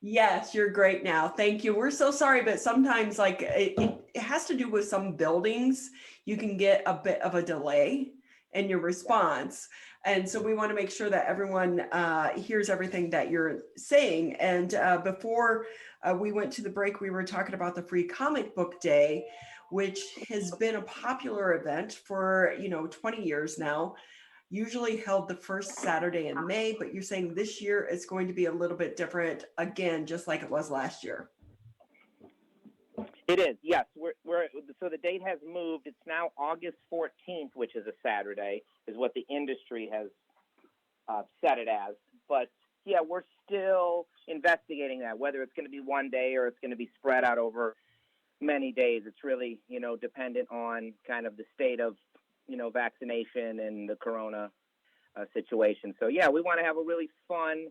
Yes, you're great now. Thank you. We're so sorry, but sometimes like it has to do with some buildings. You can get a bit of a delay in your response. And so we want to make sure that everyone hears everything that you're saying. And before we went to the break, we were talking about the Free Comic Book Day, which has been a popular event for, 20 years now, usually held the first Saturday in May, but you're saying this year it's going to be a little bit different again, just like it was last year. It is, yes. So the date has moved. It's now August 14th, which is a Saturday, is what the industry has set it as. But yeah, we're still investigating that, whether it's going to be one day or it's going to be spread out over many days. It's really, dependent on kind of the state of, vaccination and the corona situation. So yeah, we want to have a really fun,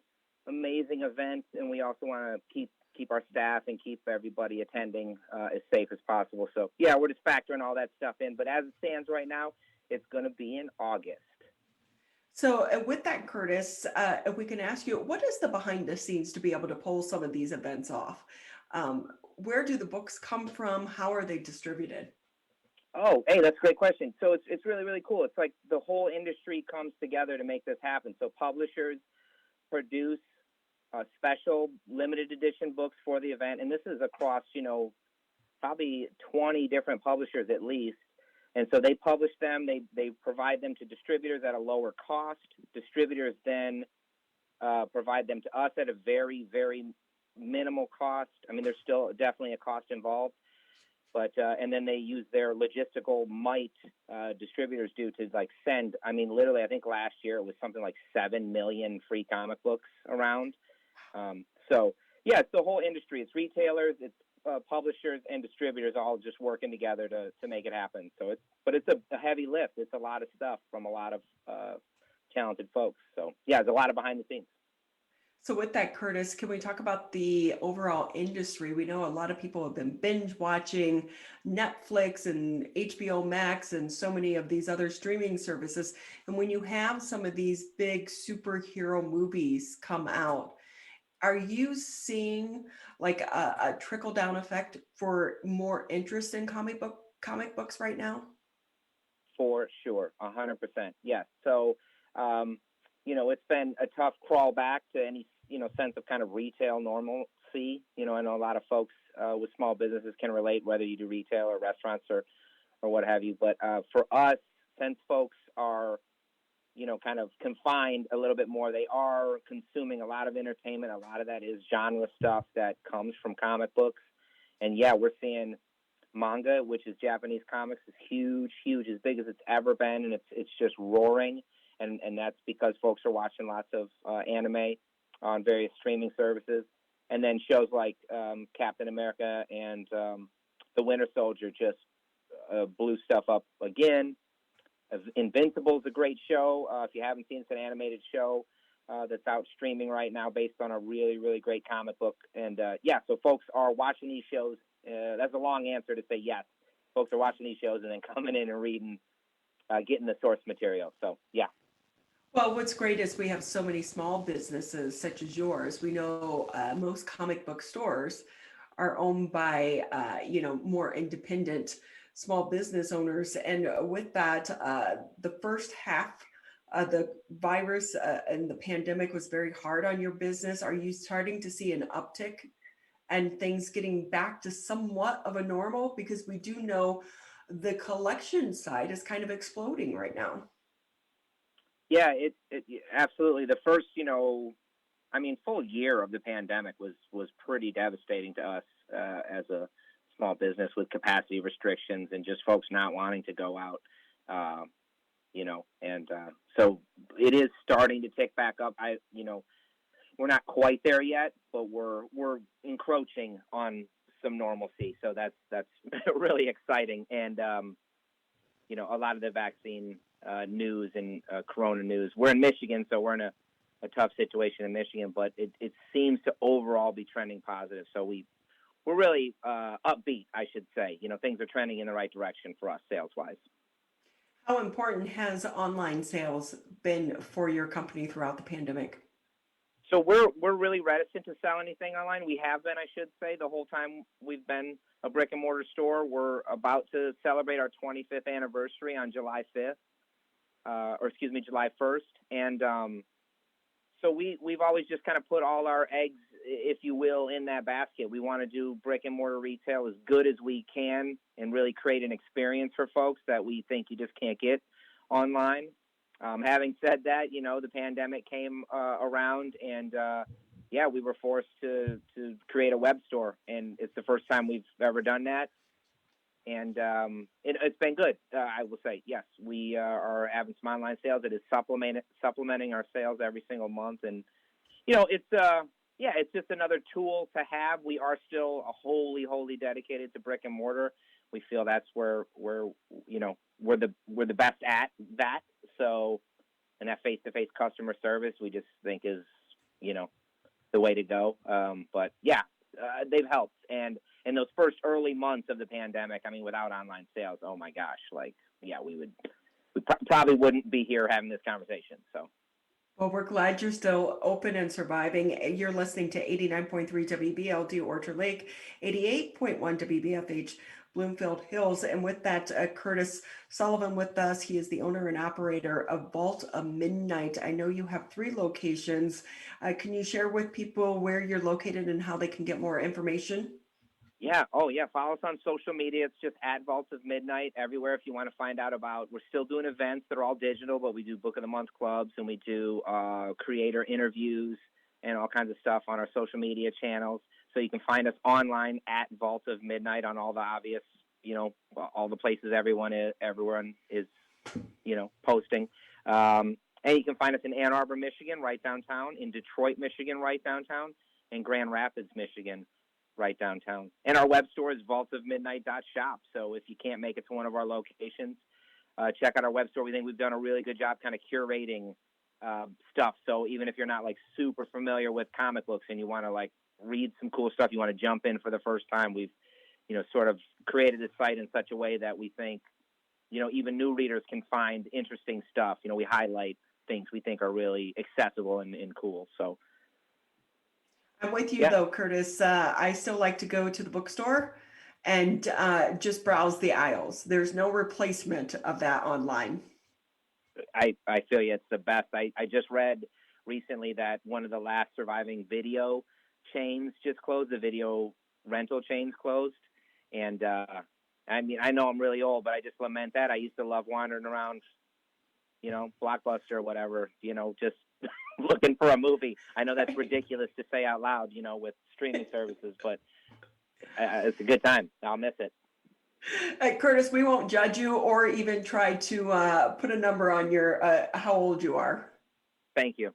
amazing event, and we also want to keep our staff and keep everybody attending as safe as possible. So yeah, we're just factoring all that stuff in. But as it stands right now, it's going to be in August. So with that, Curtis, if we can ask you, what is the behind the scenes to be able to pull some of these events off? Where do the books come from? How are they distributed? Oh, hey, that's a great question. So it's really, really cool. It's like the whole industry comes together to make this happen. So publishers produce special limited edition books for the event. And this is across, probably 20 different publishers at least. And so they publish them. They provide them to distributors at a lower cost. Distributors then provide them to us at a very, very minimal cost. I mean, there's still definitely a cost involved. But and then they use their logistical might, distributors do, to like send. I mean, literally, I think last year it was something like 7 million free comic books around. So yeah, it's the whole industry. It's retailers, it's publishers, and distributors all just working together to make it happen. So it's a heavy lift. It's a lot of stuff from a lot of talented folks. So yeah, there's a lot of behind the scenes. So with that, Curtis, can we talk about the overall industry? We know a lot of people have been binge watching Netflix and HBO Max and so many of these other streaming services. And when you have some of these big superhero movies come out, are you seeing like a trickle down effect for more interest in comic books right now? For sure, 100%. Yes. So, it's been a tough crawl back to any, sense of kind of retail normalcy. I know a lot of folks with small businesses can relate, whether you do retail or restaurants or what have you. But for us, since folks are, kind of confined a little bit more, they are consuming a lot of entertainment. A lot of that is genre stuff that comes from comic books. And yeah, we're seeing manga, which is Japanese comics, is huge, as big as it's ever been. And it's just roaring. And that's because folks are watching lots of anime on various streaming services. And then shows like Captain America and The Winter Soldier just blew stuff up again. Invincible is a great show. If you haven't seen it, it's an animated show that's out streaming right now based on a really, really great comic book. And so folks are watching these shows. That's a long answer to say yes. Folks are watching these shows and then coming in and reading, getting the source material. So, yeah. Well, what's great is we have so many small businesses such as yours. We know most comic book stores are owned by, more independent small business owners. And with that, the first half of the virus and the pandemic was very hard on your business. Are you starting to see an uptick and things getting back to somewhat of a normal? Because we do know the collection side is kind of exploding right now. Yeah, it absolutely. The first, full year of the pandemic was pretty devastating to us as a small business with capacity restrictions and just folks not wanting to go out, so it is starting to tick back up. We're not quite there yet, but we're encroaching on some normalcy. So that's really exciting. And, a lot of the vaccine news and corona news. We're in Michigan, so we're in a tough situation in Michigan, but it seems to overall be trending positive. So we're really upbeat, I should say. Things are trending in the right direction for us sales-wise. How important has online sales been for your company throughout the pandemic? So we're really reticent to sell anything online. We have been, I should say, the whole time we've been a brick and mortar store. We're about to celebrate our 25th anniversary on July 1st. And so we've always just kind of put all our eggs, if you will, in that basket. We want to do brick and mortar retail as good as we can and really create an experience for folks that we think you just can't get online. Having said that, the pandemic came around, and we were forced to create a web store, and it's the first time we've ever done that. And it's been good. I will say, yes, we are having some online sales. It is supplementing our sales every single month, and it's just another tool to have. We are still wholly dedicated to brick and mortar. We feel that's where we're the best at that. So, and that face-to-face customer service, we just think is, the way to go. They've helped. And in those first early months of the pandemic, without online sales, oh my gosh, we probably wouldn't be here having this conversation. So. Well, we're glad you're still open and surviving. You're listening to 89.3 WBLD Orchard Lake, 88.1 WBFH Bloomfield Hills. And with that, Curtis Sullivan with us. He is the owner and operator of Vault of Midnight. I know you have 3 locations. Can you share with people where you're located and how they can get more information? Yeah. Oh, yeah. Follow us on social media. It's just at Vault of Midnight everywhere if you want to find out about. We're still doing events that are all digital, but we do Book of the Month clubs, and we do creator interviews and all kinds of stuff on our social media channels. So you can find us online at Vault of Midnight on all the obvious, all the places everyone is posting. And you can find us in Ann Arbor, Michigan, right downtown, in Detroit, Michigan, right downtown, and Grand Rapids, Michigan, right downtown. And our web store is vaultofmidnight.shop. So if you can't make it to one of our locations, check out our web store. We think we've done a really good job kind of curating stuff. So even if you're not super familiar with comic books and you want to read some cool stuff, you want to jump in for the first time, we've sort of created the site in such a way that we think even new readers can find interesting stuff. We highlight things we think are really accessible and cool. So I'm with you though, Curtis. I still like to go to the bookstore and just browse the aisles. There's no replacement of that online. I feel you. It's the best. I just read recently that one of the last surviving video chains just closed. The video rental chains closed. And I know I'm really old, but I just lament that. I used to love wandering around, Blockbuster or whatever, just looking for a movie. I know that's ridiculous to say out loud, with streaming services, but it's a good time. I'll miss it. Hey, Curtis, we won't judge you or even try to put a number on your how old you are. Thank you.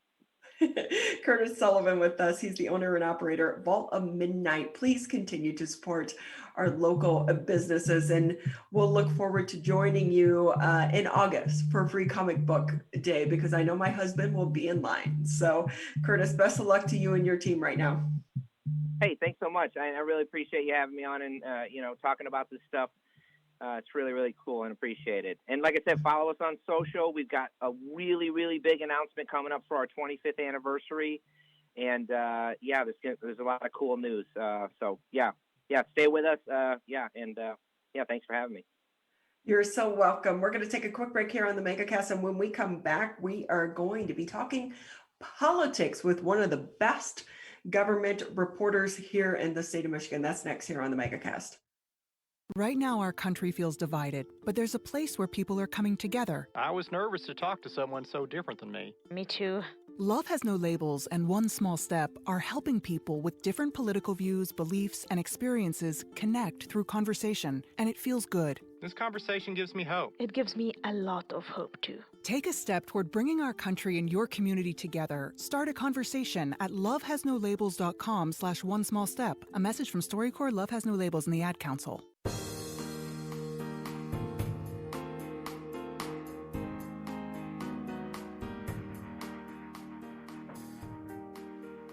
Curtis Sullivan with us. He's the owner and operator at Vault of Midnight. Please continue to support our local businesses, and we'll look forward to joining you in August for Free Comic Book Day, because I know my husband will be in line. So, Curtis, best of luck to you and your team right now. Hey, thanks so much. I really appreciate you having me on and, talking about this stuff. It's really, really cool and appreciated. And like I said, follow us on social. We've got a really, really big announcement coming up for our 25th anniversary. And, there's a lot of cool news. Stay with us. Thanks for having me. You're so welcome. We're going to take a quick break here on the Megacast. And when we come back, we are going to be talking politics with one of the best government reporters here in the state of Michigan. That's next here on the Megacast. Right now, our country feels divided, but there's a place where people are coming together. I was nervous to talk to someone so different than me. Me too. Love Has No Labels and One Small Step are helping people with different political views, beliefs, and experiences connect through conversation, and it feels good. This conversation gives me hope. It gives me a lot of hope, too. Take a step toward bringing our country and your community together. Start a conversation at lovehasnolabels.com/onesmallstep. A message from StoryCorps, Love Has No Labels, and the Ad Council.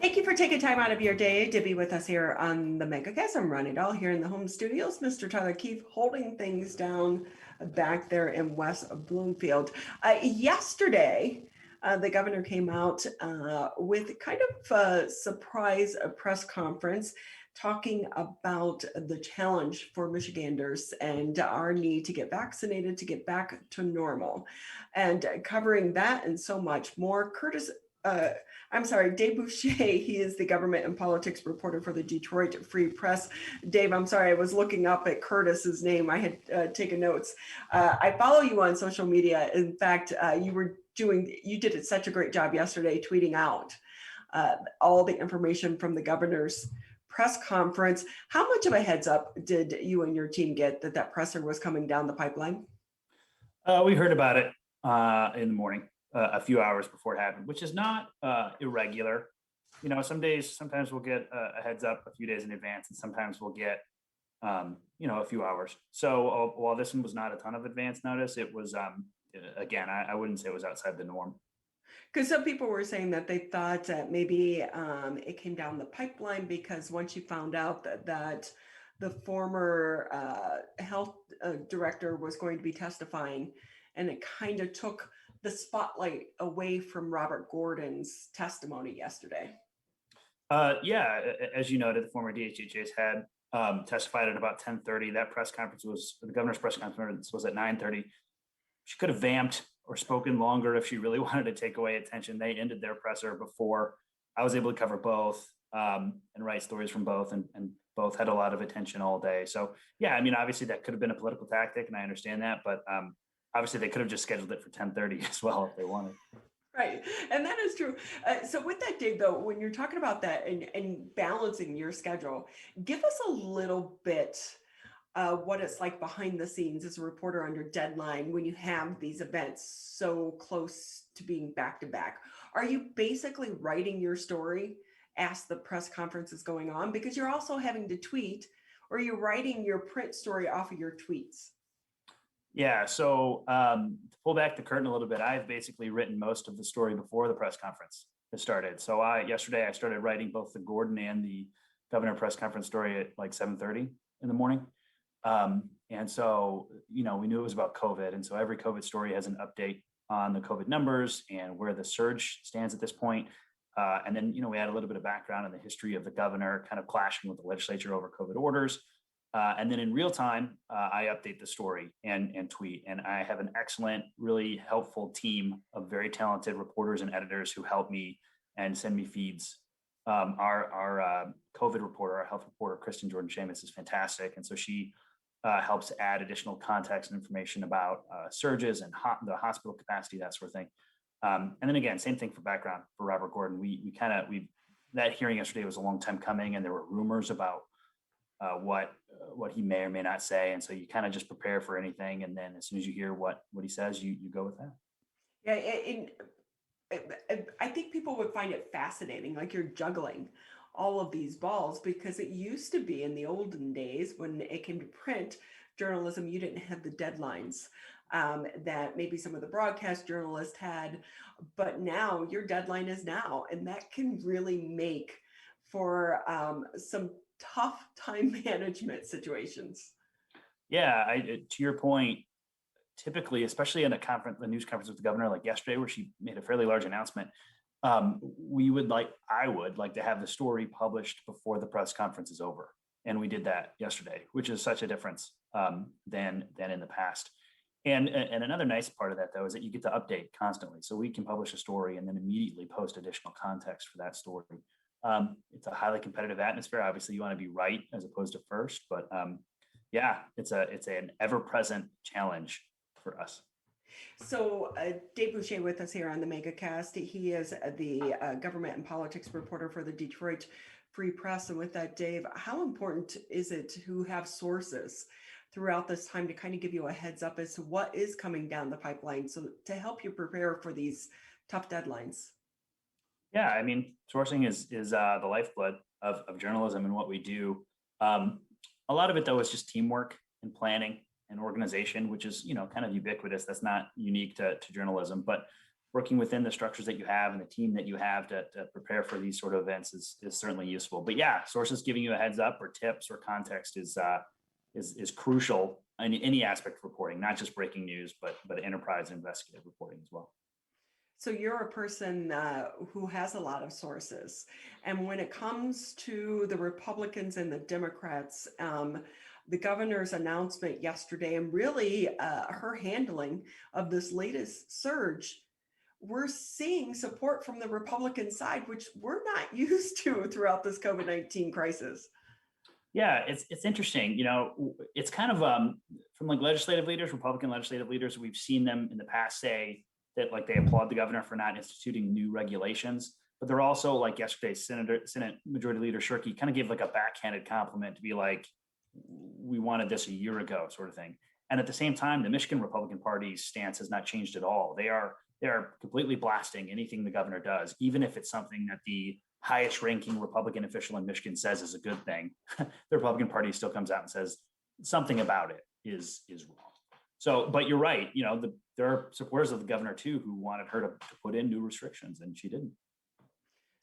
Thank you for taking time out of your day to be with us here on the Megacast. I'm Ronnie Dahl here in the home studios. Mr. Tyler Keefe holding things down back there in West Bloomfield. Yesterday, the governor came out with kind of a surprise press conference talking about the challenge for Michiganders and our need to get vaccinated to get back to normal. And covering that and so much more, Dave Boucher, he is the government and politics reporter for the Detroit Free Press. Dave, I'm sorry, I was looking up at Curtis's name. I had taken notes. I follow you on social media. In fact, you did such a great job yesterday tweeting out all the information from the governor's press conference. How much of a heads up did you and your team get that presser was coming down the pipeline? We heard about it in the morning, a few hours before it happened, which is not irregular. You know, sometimes we'll get a heads up a few days in advance, and sometimes we'll get, a few hours. So while this one was not a ton of advance notice, it was, again, I wouldn't say it was outside the norm. Because some people were saying that they thought that maybe it came down the pipeline because once you found out that the former health director was going to be testifying, and it kind of took the spotlight away from Robert Gordon's testimony yesterday. Yeah, as you noted, the former DHHS had testified at about 10:30. The governor's press conference was at 9:30. She could have vamped or spoken longer if she really wanted to take away attention. They ended their presser before I was able to cover both and write stories from both, and both had a lot of attention all day. So yeah, I mean, obviously that could have been a political tactic, and I understand that, but obviously they could have just scheduled it for 10:30 as well if they wanted. Right, and that is true. So with that, Dave, though, when you're talking about that and balancing your schedule, give us a little bit what it's like behind the scenes as a reporter under deadline when you have these events so close to being back to back. Are you basically writing your story as the press conference is going on, because you're also having to tweet, or you're writing your print story off of your tweets? Yeah, so to pull back the curtain a little bit, I've basically written most of the story before the press conference has started. So yesterday I started writing both the Gordon and the governor press conference story at like 7:30 in the morning. And so, we knew it was about COVID. And so every COVID story has an update on the COVID numbers and where the surge stands at this point. And then, we had a little bit of background on the history of the governor kind of clashing with the legislature over COVID orders. And then in real time, I update the story and tweet. And I have an excellent, really helpful team of very talented reporters and editors who help me and send me feeds. Our COVID reporter, our health reporter, Kristen Jordan-Shamus, is fantastic. And so she helps add additional context and information about surges and the hospital capacity, that sort of thing. And then again, same thing for background for Robert Gordon. That hearing yesterday was a long time coming, and there were rumors about what he may or may not say. And so you kind of just prepare for anything. And then as soon as you hear what he says, you go with that. Yeah, I think people would find it fascinating, like you're juggling all of these balls, because it used to be in the olden days when it came to print journalism, you didn't have the deadlines that maybe some of the broadcast journalists had, but now your deadline is now, and that can really make for some tough time management situations. Yeah, to your point, typically, especially in a news conference with the governor like yesterday, where she made a fairly large announcement, I would like to have the story published before the press conference is over. And we did that yesterday, which is such a difference than in the past. And another nice part of that, though, is that you get to update constantly. So we can publish a story and then immediately post additional context for that story. It's a highly competitive atmosphere. Obviously, you want to be right as opposed to first. But it's an ever-present challenge for us. So Dave Boucher with us here on the Megacast. He is the government and politics reporter for the Detroit Free Press. And with that, Dave, how important is it to have sources throughout this time to kind of give you a heads up as to what is coming down the pipeline, so to help you prepare for these tough deadlines? Yeah, I mean, sourcing is the lifeblood of journalism and what we do. A lot of it, though, is just teamwork and planning and organization, which is, kind of ubiquitous. That's not unique to journalism. But working within the structures that you have and the team that you have to prepare for these sort of events is certainly useful. But yeah, sources giving you a heads up or tips or context is crucial in any aspect of reporting, not just breaking news, but enterprise and investigative reporting as well. So you're a person who has a lot of sources. And when it comes to the Republicans and the Democrats, the governor's announcement yesterday and really her handling of this latest surge, we're seeing support from the Republican side, which we're not used to throughout this COVID-19 crisis. Yeah, it's interesting. It's kind of from like legislative leaders, Republican legislative leaders, we've seen them in the past say that like they applaud the governor for not instituting new regulations, but they're also like yesterday, Senate Majority Leader Shirkey kind of gave like a backhanded compliment to be like, we wanted this a year ago sort of thing. And at the same time, the Michigan Republican Party's stance has not changed at all. They are completely blasting anything the governor does, even if it's something that the highest ranking Republican official in Michigan says is a good thing. The Republican Party still comes out and says something about it is wrong. So, but you're right. There are supporters of the governor too who wanted her to put in new restrictions, and she didn't.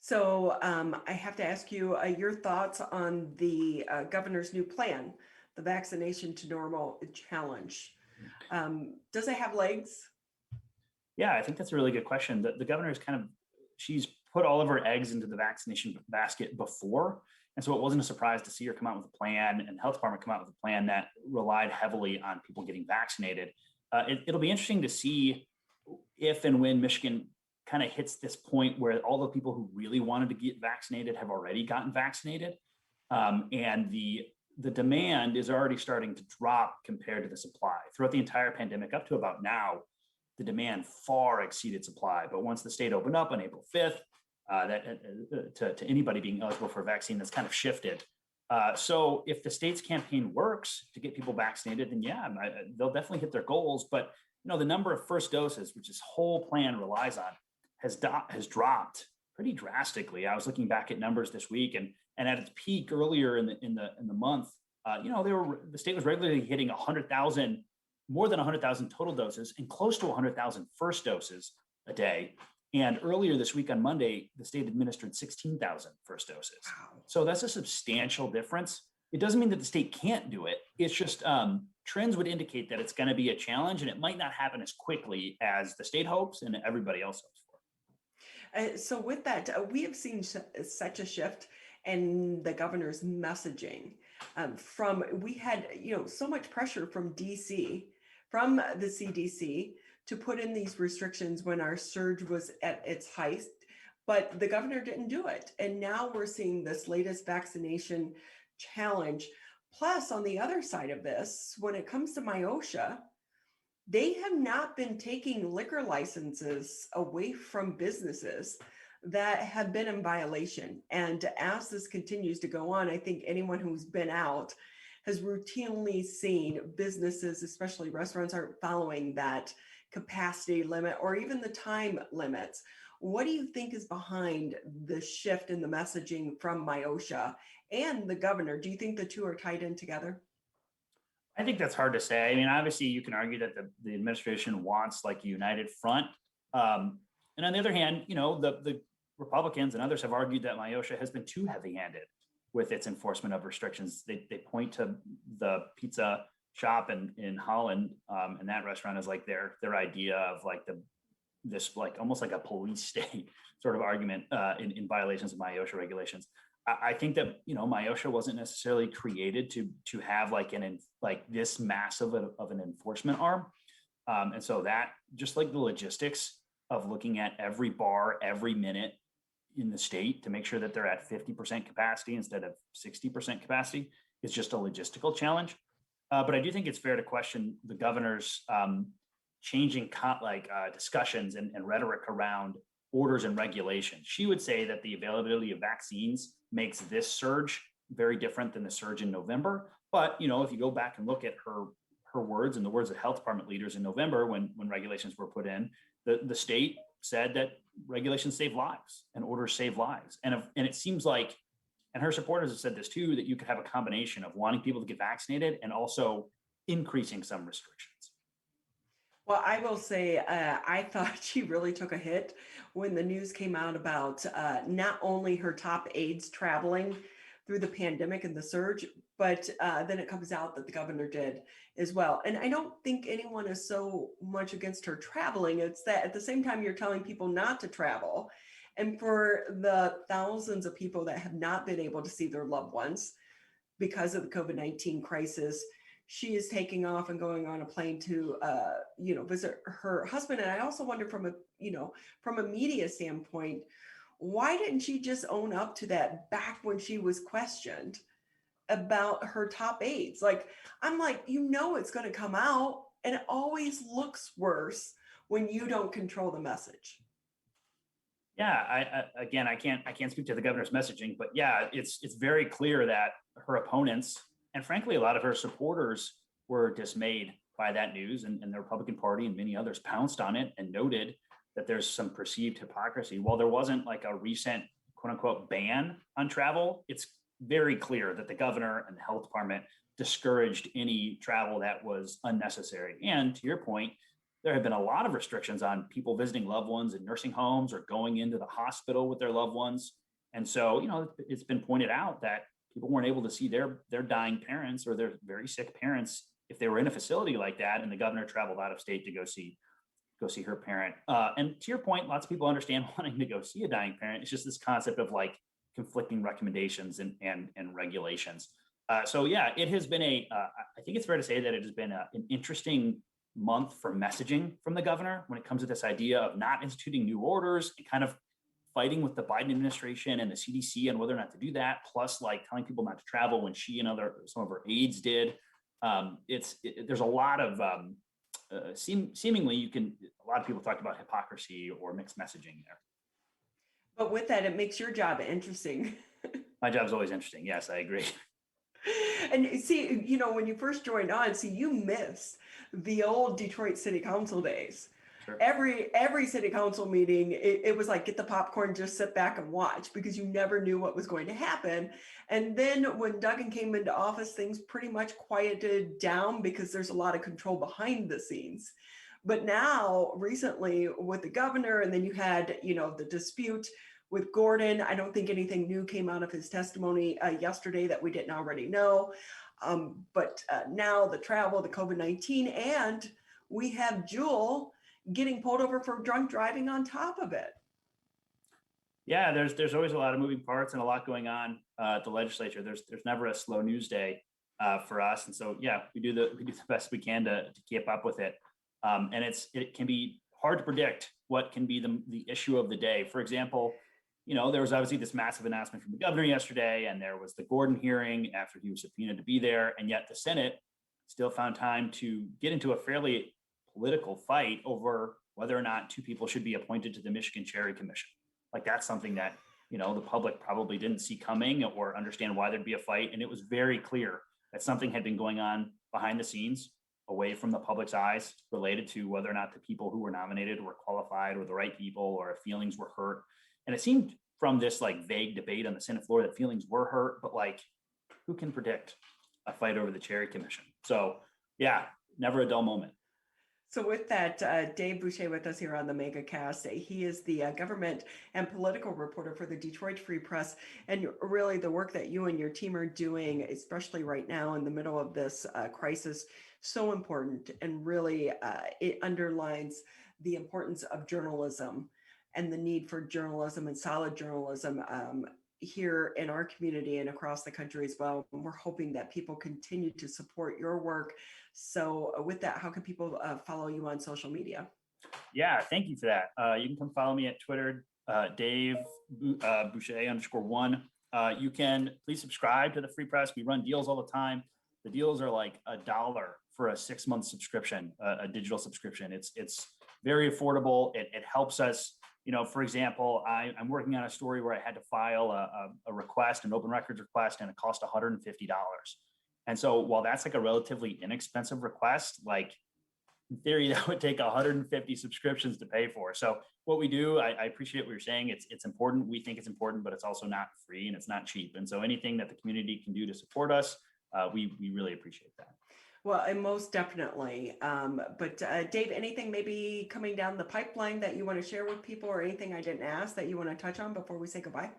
So I have to ask you your thoughts on the governor's new plan, the Vaccination to Normal Challenge. Does it have legs? Yeah, I think that's a really good question. The governor is she's put all of her eggs into the vaccination basket before. And so it wasn't a surprise to see her come out with a plan and the health department come out with a plan that relied heavily on people getting vaccinated. It'll be interesting to see if and when Michigan kind of hits this point where all the people who really wanted to get vaccinated have already gotten vaccinated. And the demand is already starting to drop compared to the supply. Throughout the entire pandemic up to about now, the demand far exceeded supply. But once the state opened up on April 5th, to anybody being eligible for a vaccine, that's kind of shifted. So if the state's campaign works to get people vaccinated, then yeah, they'll definitely hit their goals. But the number of first doses, which this whole plan relies on, has dropped pretty drastically. I was looking back at numbers this week, and at its peak earlier in the month, the state was regularly hitting 100,000, more than 100,000 total doses, and close to 100,000 first doses a day. And earlier this week on Monday, the state administered 16,000 first doses. Wow. So that's a substantial difference. It doesn't mean that the state can't do it. It's just trends would indicate that it's going to be a challenge, and it might not happen as quickly as the state hopes and everybody else hopes for. So with that, we have seen such a shift in the governor's messaging. We had so much pressure from DC, from the CDC, to put in these restrictions when our surge was at its height, but the governor didn't do it. And now we're seeing this latest vaccination challenge. Plus, on the other side of this, when it comes to MIOSHA, they have not been taking liquor licenses away from businesses that have been in violation. And as this continues to go on, I think anyone who's been out has routinely seen businesses, especially restaurants, aren't following that capacity limit or even the time limits. What do you think is behind the shift in the messaging from MIOSHA and the governor? Do you think the two are tied in together? I think that's hard to say. I mean, obviously you can argue that the administration wants like a united front. And on the other hand, the Republicans and others have argued that MIOSHA has been too heavy-handed with its enforcement of restrictions. They point to the pizza shop in Holland, and that restaurant is like their idea of like this like almost like a police state sort of argument in violations of MIOSHA regulations. I think that MIOSHA wasn't necessarily created to have like this massive of an enforcement arm, and so that just like the logistics of looking at every bar every minute in the state to make sure that they're at 50% capacity instead of 60% capacity is just a logistical challenge. But I do think it's fair to question the governor's changing discussions and rhetoric around orders and regulations. She would say that the availability of vaccines makes this surge very different than the surge in November. But if you go back and look at her words and the words of health department leaders in November when regulations were put in, the state said that regulations save lives and orders save lives. And it seems like, and her supporters have said this too, that you could have a combination of wanting people to get vaccinated and also increasing some restrictions. Well, I will say, I thought she really took a hit when the news came out about not only her top aides traveling through the pandemic and the surge, but then it comes out that the governor did as well. And I don't think anyone is so much against her traveling. It's that at the same time, you're telling people not to travel. And for the thousands of people that have not been able to see their loved ones because of the COVID-19 crisis, she is taking off and going on a plane to, visit her husband. And I also wonder from a media standpoint, why didn't she just own up to that back when she was questioned about her top aides? Like, I'm like, it's going to come out, and it always looks worse when you don't control the message. Yeah, I can't speak to the governor's messaging, but yeah, it's very clear that her opponents and frankly a lot of her supporters were dismayed by that news, and the Republican Party and many others pounced on it and noted that there's some perceived hypocrisy. While there wasn't like a recent quote unquote ban on travel, it's very clear that the governor and the health department discouraged any travel that was unnecessary. And to your point, there have been a lot of restrictions on people visiting loved ones in nursing homes or going into the hospital with their loved ones. And so, it's been pointed out that people weren't able to see their dying parents or their very sick parents if they were in a facility like that, and the governor traveled out of state to go see her parent. And to your point, lots of people understand wanting to go see a dying parent. It's just this concept of like conflicting recommendations and regulations. So yeah, it has been I think it's fair to say that it has been an interesting month for messaging from the governor when it comes to this idea of not instituting new orders and kind of fighting with the Biden administration and the CDC on whether or not to do that, plus like telling people not to travel when she and some of her aides did. There's a lot of seemingly a lot of people talked about hypocrisy or mixed messaging there. But with that, it makes your job interesting. My job is always interesting. Yes, I agree. And see, when you first joined on, you missed the old Detroit City Council days. Sure. Every city council meeting, it was like, get the popcorn, just sit back and watch, because you never knew what was going to happen. And then when Duggan came into office, things pretty much quieted down because there's a lot of control behind the scenes. But now, recently, with the governor, and then you had, the dispute with Gordon. I don't think anything new came out of his testimony yesterday that we didn't already know. But now the travel, the COVID-19, and we have Jewel getting pulled over for drunk driving on top of it. Yeah, there's always a lot of moving parts and a lot going on at the legislature. There's never a slow news day for us, and so yeah, we do the best we can to keep up with it. And it can be hard to predict what can be the issue of the day. For example, there was obviously this massive announcement from the governor yesterday, and there was the Gordon hearing after he was subpoenaed to be there, and yet the Senate still found time to get into a fairly political fight over whether or not two people should be appointed to the Michigan Cherry Commission. Like, that's something that, the public probably didn't see coming or understand why there'd be a fight. And it was very clear that something had been going on behind the scenes, away from the public's eyes, related to whether or not the people who were nominated were qualified or the right people, or if feelings were hurt. And it seemed from this like vague debate on the Senate floor that feelings were hurt, but like, who can predict a fight over the Cherry Commission? So yeah, never a dull moment. So with that, Dave Boucher with us here on the Megacast. He is the government and political reporter for the Detroit Free Press. And really the work that you and your team are doing, especially right now in the middle of this crisis, so important. And really it underlines the importance of journalism and the need for journalism and solid journalism here in our community and across the country as well. And we're hoping that people continue to support your work. So with that, how can people follow you on social media? Yeah, thank you for that. You can come follow me at Twitter, Dave Boucher _1. You can please subscribe to the Free Press. We run deals all the time. The deals are like $1 for a 6-month subscription, a digital subscription. It's very affordable. It helps us. For example, I'm working on a story where I had to file a request, an open records request, and it cost $150. And so while that's like a relatively inexpensive request, like in theory, that would take 150 subscriptions to pay for. So what we do, I appreciate what you're saying. It's important. We think it's important, but it's also not free and it's not cheap. And so anything that the community can do to support us, we really appreciate that. Well, and most definitely. But Dave, anything maybe coming down the pipeline that you want to share with people, or anything I didn't ask that you want to touch on before we say goodbye?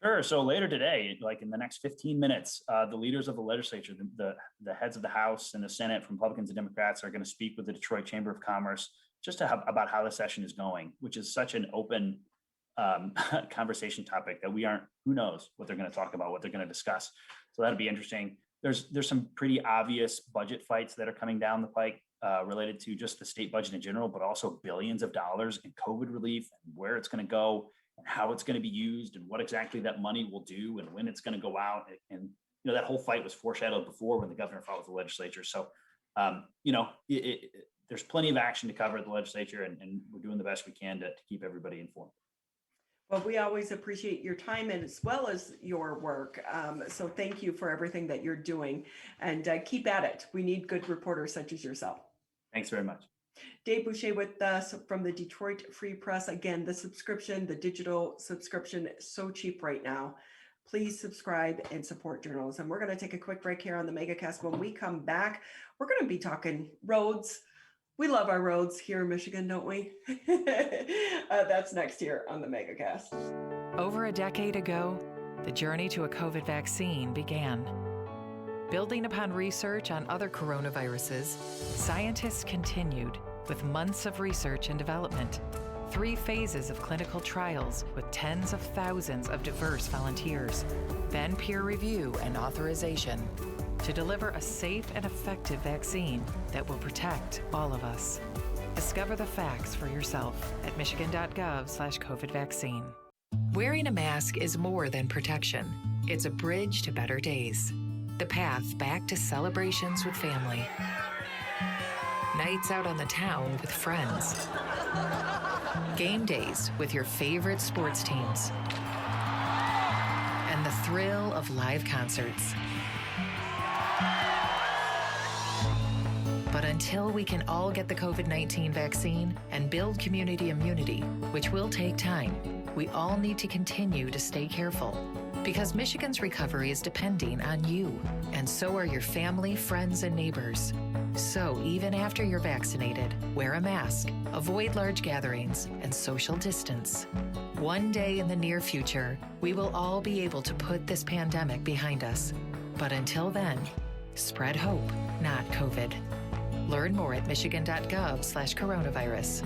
Sure. So later today, like in the next 15 minutes, the leaders of the legislature, the heads of the House and the Senate from Republicans and Democrats are going to speak with the Detroit Chamber of Commerce just to have about how the session is going, which is such an open conversation topic that who knows what they're going to talk about, what they're going to discuss. So that'll be interesting. There's some pretty obvious budget fights that are coming down the pike related to just the state budget in general, but also billions of dollars in COVID relief and where it's going to go and how it's going to be used and what exactly that money will do and when it's going to go out. And that whole fight was foreshadowed before when the governor filed with the legislature. So, there's plenty of action to cover at the legislature, and we're doing the best we can to keep everybody informed. Well, we always appreciate your time and as well as your work. So thank you for everything that you're doing, and keep at it. We need good reporters such as yourself. Thanks very much. Dave Boucher with us from the Detroit Free Press. Again, the digital subscription is so cheap right now. Please subscribe and support journalism. We're going to take a quick break here on the Megacast. When we come back, we're going to be talking roads. We love our roads here in Michigan, don't we? That's next here on the Megacast. Over a decade ago, the journey to a COVID vaccine began. Building upon research on other coronaviruses, scientists continued with months of research and development, 3 phases of clinical trials with tens of thousands of diverse volunteers, then peer review and authorization to deliver a safe and effective vaccine that will protect all of us. Discover the facts for yourself at michigan.gov/COVID vaccine. Wearing a mask is more than protection. It's a bridge to better days. The path back to celebrations with family. Nights out on the town with friends. Game days with your favorite sports teams. And the thrill of live concerts. But until we can all get the COVID-19 vaccine and build community immunity, which will take time, we all need to continue to stay careful. Because Michigan's recovery is depending on you, and so are your family, friends, and neighbors. So even after you're vaccinated, wear a mask, avoid large gatherings, and social distance. One day in the near future, we will all be able to put this pandemic behind us. But until then, spread hope, not COVID. Learn more at michigan.gov/coronavirus.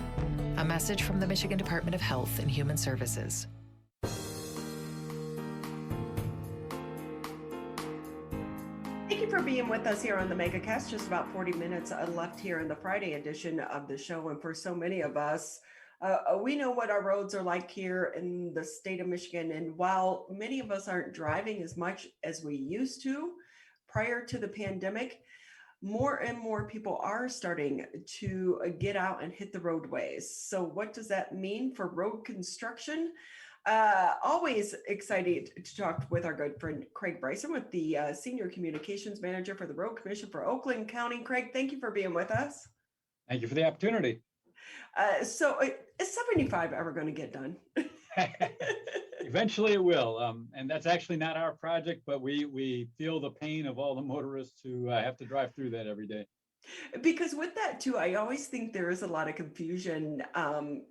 A message from the Michigan Department of Health and Human Services. Thank you for being with us here on the Megacast. Just about 40 minutes left here in the Friday edition of the show. And for so many of us, we know what our roads are like here in the state of Michigan. And while many of us aren't driving as much as we used to prior to the pandemic, more and more people are starting to get out and hit the roadways. So what does that mean for road construction? Always excited to talk with our good friend Craig Bryson, with the Senior Communications Manager for the Road Commission for Oakland County. Craig, thank you for being with us. Thank you for the opportunity. So is 75 ever going to get done? Eventually it will. And that's actually not our project, but we feel the pain of all the motorists who have to drive through that every day. Because with that too, I always think there is a lot of confusion.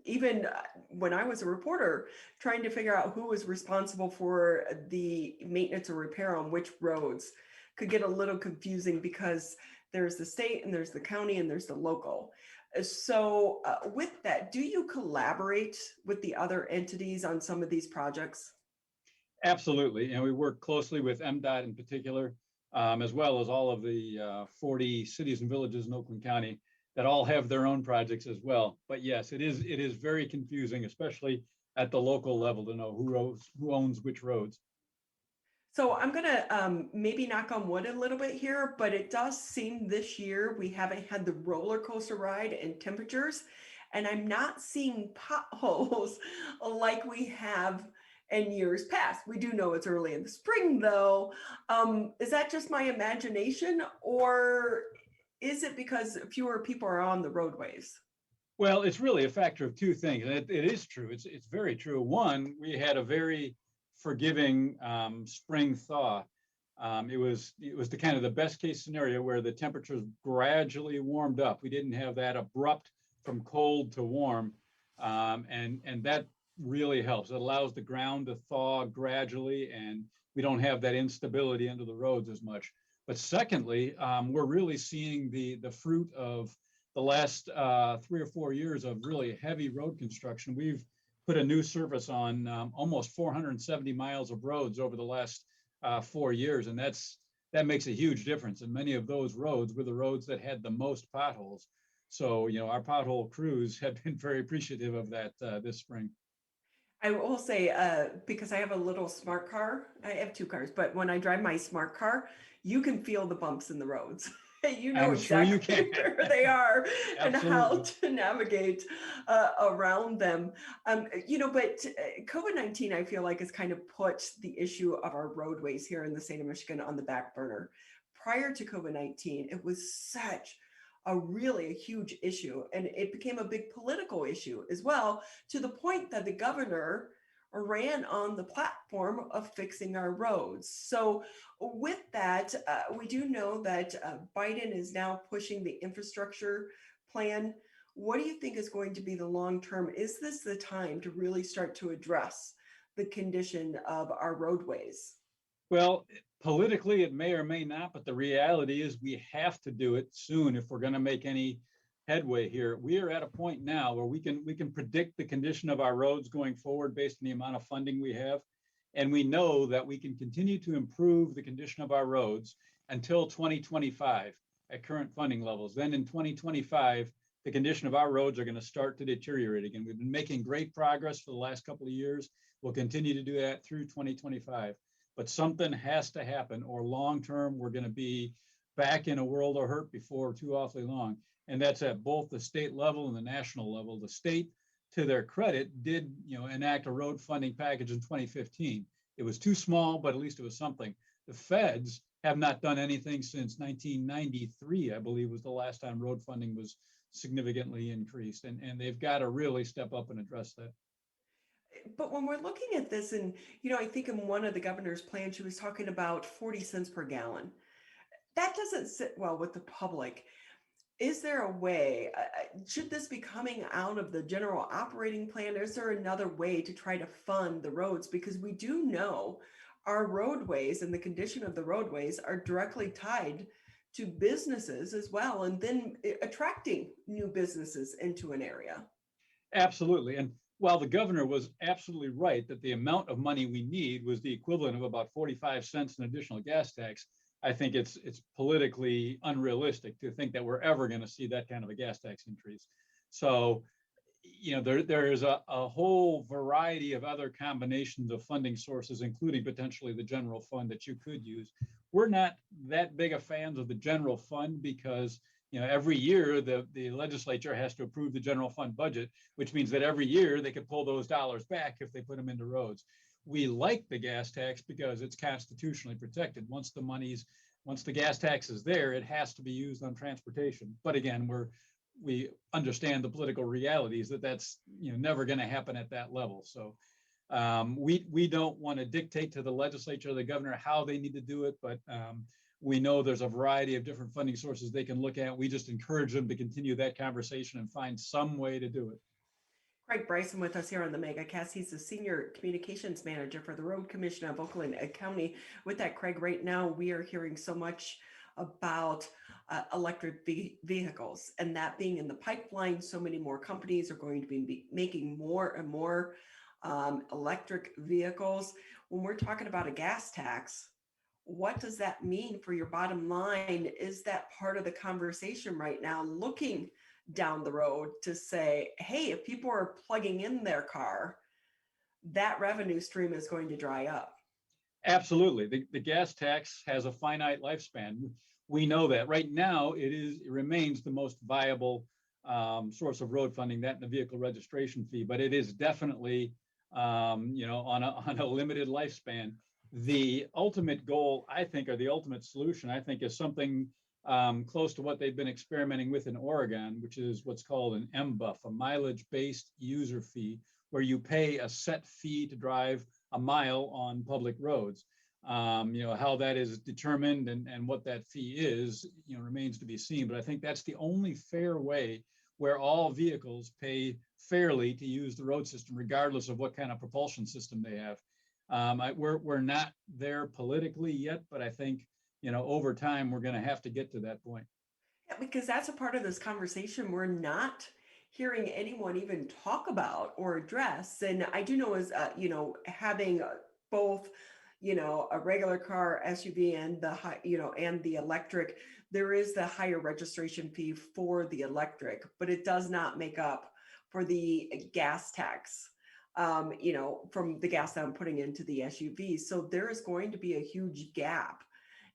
Even when I was a reporter, trying to figure out who was responsible for the maintenance or repair on which roads could get a little confusing, because there's the state and there's the county and there's the local. So with that, do you collaborate with the other entities on some of these projects? Absolutely. And we work closely with MDOT in particular, as well as all of the 40 cities and villages in Oakland County that all have their own projects as well. But yes, it is very confusing, especially at the local level, to know who owns which roads. So I'm going to maybe knock on wood a little bit here, but it does seem this year we haven't had the roller coaster ride in temperatures, and I'm not seeing potholes like we have in years past. We do know it's early in the spring though. Is that just my imagination, or is it because fewer people are on the roadways? Well, it's really a factor of two things. And it is true. It's very true. One, we had a very forgiving spring thaw. It was the kind of the best case scenario where the temperatures gradually warmed up. We didn't have that abrupt from cold to warm, and that really helps. It allows the ground to thaw gradually, and we don't have that instability under the roads as much. But secondly, we're really seeing the fruit of the last 3 or 4 years of really heavy road construction. We've put a new surface on almost 470 miles of roads over the last 4 years, and that makes a huge difference. And many of those roads were the roads that had the most potholes. So, our pothole crews have been very appreciative of that this spring. I will say, because I have a little smart car, I have 2 cars, but when I drive my smart car, you can feel the bumps in the roads. You know I'm sure you exactly can. where they are and how Absolutely. to navigate around them. But COVID-19, I feel like, has kind of put the issue of our roadways here in the state of Michigan on the back burner. Prior to COVID-19, it was such a huge issue, and it became a big political issue as well, to the point that the governor ran on the platform of fixing our roads. So with that, we do know that Biden is now pushing the infrastructure plan. What do you think is going to be the long term? Is this the time to really start to address the condition of our roadways? Well, politically, it may or may not, but the reality is we have to do it soon if we're going to make any headway here. We are at a point now where we can predict the condition of our roads going forward based on the amount of funding we have. And we know that we can continue to improve the condition of our roads until 2025 at current funding levels. Then in 2025, the condition of our roads are going to start to deteriorate again. We've been making great progress for the last couple of years. We'll continue to do that through 2025. But something has to happen, or long-term, we're going to be back in a world of hurt before too awfully long. And that's at both the state level and the national level. The state, to their credit, did enact a road funding package in 2015. It was too small, but at least it was something. The feds have not done anything since 1993, I believe, was the last time road funding was significantly increased. And they've got to really step up and address that. But when we're looking at this, and I think in one of the governor's plans, she was talking about 40 cents per gallon. That doesn't sit well with the public. Is there a way, should this be coming out of the general operating plan? Is there another way to try to fund the roads? Because we do know our roadways and the condition of the roadways are directly tied to businesses as well, and then attracting new businesses into an area. Absolutely. And while the governor was absolutely right that the amount of money we need was the equivalent of about 45 cents in additional gas tax, I think it's politically unrealistic to think that we're ever going to see that kind of a gas tax increase. So, there is a whole variety of other combinations of funding sources, including potentially the general fund that you could use. We're not that big of fans of the general fund because every year the legislature has to approve the general fund budget, which means that every year they could pull those dollars back if they put them into roads. We like the gas tax because it's constitutionally protected. Once the gas tax is there, it has to be used on transportation. But again, we understand the political realities that's never going to happen at that level. So we don't want to dictate to the legislature or the governor how they need to do it, but we know there's a variety of different funding sources they can look at. We just encourage them to continue that conversation and find some way to do it. Craig Bryson with us here on the Megacast. He's the Senior Communications Manager for the Road Commission of Oakland County. With that, Craig, right now we are hearing so much about electric vehicles, and that being in the pipeline. So many more companies are going to be making more and more electric vehicles. When we're talking about a gas tax, what does that mean for your bottom line? Is that part of the conversation right now, looking down the road to say, hey, if people are plugging in their car, that revenue stream is going to dry up? Absolutely. The gas tax has a finite lifespan. We know that. Right now, it remains the most viable source of road funding, that and the vehicle registration fee, but it is definitely on a limited lifespan. The ultimate goal, I think, or the ultimate solution, I think, is something close to what they've been experimenting with in Oregon, which is what's called an MBUF, a mileage-based user fee, where you pay a set fee to drive a mile on public roads. How that is determined and what that fee is, remains to be seen. But I think that's the only fair way where all vehicles pay fairly to use the road system, regardless of what kind of propulsion system they have. We're not there politically yet, but I think, over time, we're going to have to get to that point. Yeah, because that's a part of this conversation we're not hearing anyone even talk about or address. And I do know is, having both, a regular car SUV and the high, and the electric, there is the higher registration fee for the electric, but it does not make up for the gas tax, from the gas that I'm putting into the SUV. So there is going to be a huge gap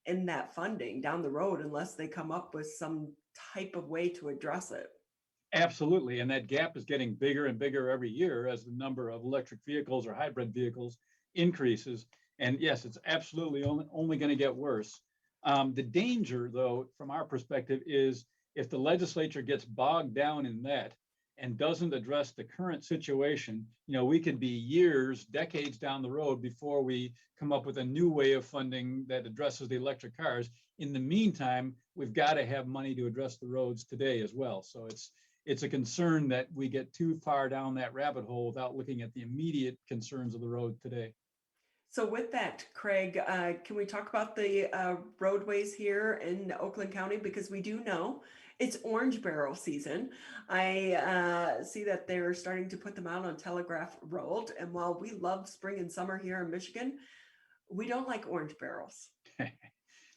in that funding down the road unless they come up with some type of way to address it. Absolutely. And that gap is getting bigger and bigger every year as the number of electric vehicles or hybrid vehicles increases. And yes, it's absolutely only going to get worse. The danger, though, from our perspective, is if the legislature gets bogged down in that and doesn't address the current situation, we could be years, decades down the road before we come up with a new way of funding that addresses the electric cars. In the meantime, we've got to have money to address the roads today as well. So it's a concern that we get too far down that rabbit hole without looking at the immediate concerns of the road today. So with that, Craig, can we talk about the roadways here in Oakland County? Because we do know it's orange barrel season. I see that they're starting to put them out on Telegraph Road. And while we love spring and summer here in Michigan, we don't like orange barrels.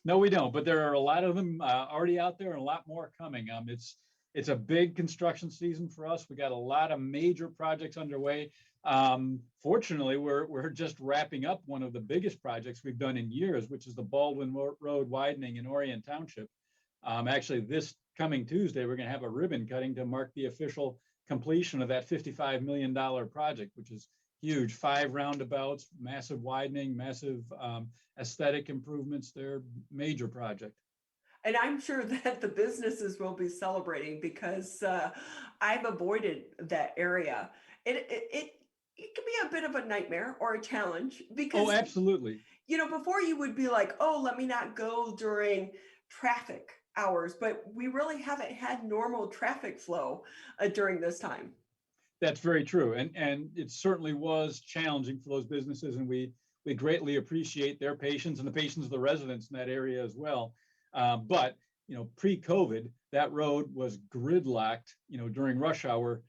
No, we don't. But there are a lot of them already out there and a lot more coming. It's a big construction season for us. We got a lot of major projects underway. Fortunately, we're just wrapping up one of the biggest projects we've done in years, which is the Baldwin Road widening in Orion Township. Actually, this coming Tuesday, we're going to have a ribbon cutting to mark the official completion of that $55 million project, which is huge. 5 roundabouts, massive widening, massive aesthetic improvements there, major project. And I'm sure that the businesses will be celebrating because I've avoided that area. It can be a bit of a nightmare or a challenge because, absolutely. Before you would be like, oh, let me not go during traffic hours, but we really haven't had normal traffic flow during this time. That's very true. And it certainly was challenging for those businesses. And we greatly appreciate their patience and the patience of the residents in that area as well. But, pre-COVID, that road was gridlocked, during rush hour,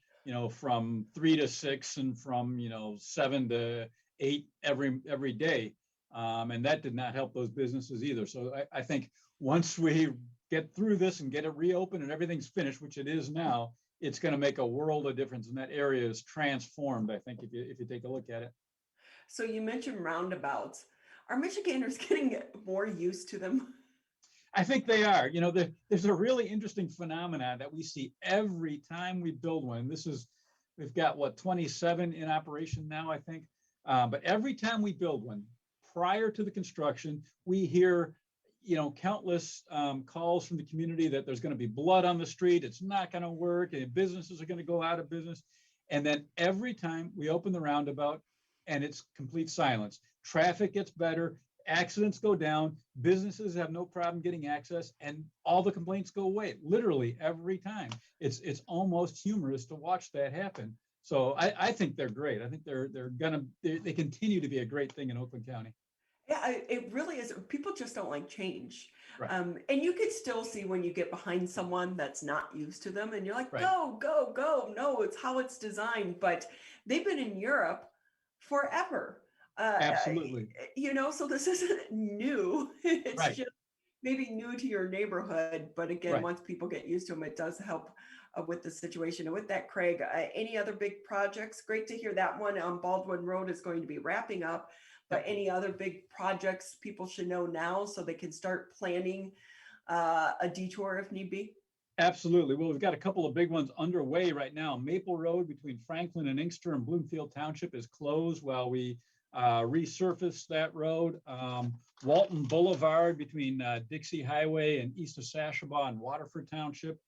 from 3 to 6 and from, 7 to 8 every day. And that did not help those businesses either. So I think once we get through this and get it reopened and everything's finished, which it is now, it's going to make a world of difference. And that area is transformed, I think, if you take a look at it. So you mentioned roundabouts. Are Michiganders getting more used to them? I think they are. There's a really interesting phenomenon that we see every time we build one. We've got 27 in operation now, I think. But every time we build one, prior to the construction, we hear, countless calls from the community that there's going to be blood on the street. It's not going to work, and businesses are going to go out of business. And then every time we open the roundabout, and it's complete silence. Traffic gets better. Accidents go down, businesses have no problem getting access, and all the complaints go away, literally every time. It's almost humorous to watch that happen. So I think they're great. I think they continue to be a great thing in Oakland County. Yeah, it really is. People just don't like change. Right. And you could still see when you get behind someone that's not used to them and you're like, Right. go. No, it's how it's designed. But they've been in Europe forever. Absolutely. So this isn't new. It's Right. just maybe new to your neighborhood. But again, Right. once people get used to them, it does help with the situation. And with that, Craig, any other big projects? Great to hear that one on Baldwin Road is going to be wrapping up. But any other big projects people should know now so they can start planning a detour if need be? Absolutely. Well, we've got a couple of big ones underway right now. Maple Road between Franklin and Inkster and Bloomfield Township is closed while we resurface that road. Walton Boulevard between Dixie Highway and east of Sashabaw and Waterford Township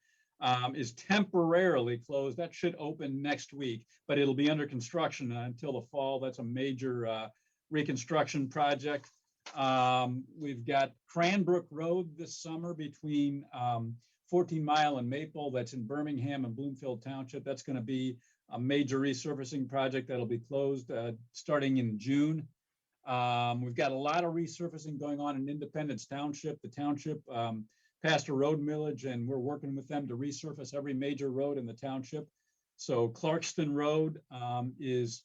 is temporarily closed. That should open next week, but it'll be under construction until the fall. That's a major reconstruction project. We've got Cranbrook Road this summer between 14 Mile and Maple. That's in Birmingham and Bloomfield Township. That's going to be a major resurfacing project that'll be closed starting in June. We've got a lot of resurfacing going on in Independence Township. The township passed a road millage, and we're working with them to resurface every major road in the township. So Clarkston Road is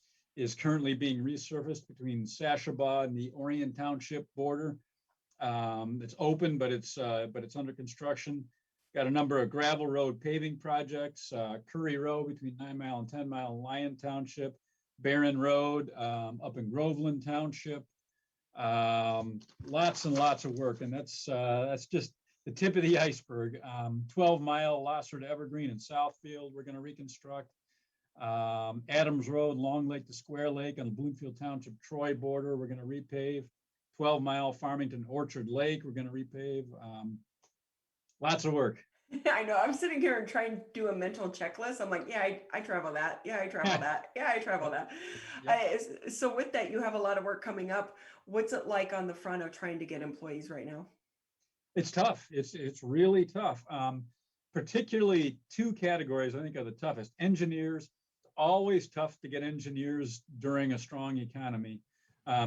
currently being resurfaced between Sashabaw and the Orion Township border. It's open, but it's under construction. Got a number of gravel road paving projects, Curry Road between 9 Mile and 10 Mile in Lyon Township, Barron Road up in Groveland Township. Lots and lots of work, and that's just the tip of the iceberg. 12 Mile Losser to Evergreen in Southfield, we're going to reconstruct. Adams Road, Long Lake to Square Lake on the Bloomfield Township Troy border, we're going to repave. 12 Mile Farmington Orchard Lake, we're going to repave. Lots of work. I know. I'm sitting here and trying to do a mental checklist. I'm like, yeah, I travel that. Yeah, I travel that. Yeah, I travel that. So with that, you have a lot of work coming up. What's it like on the front of trying to get employees right now? It's tough. It's really tough. Particularly two categories I think are the toughest. Engineers, it's always tough to get engineers during a strong economy.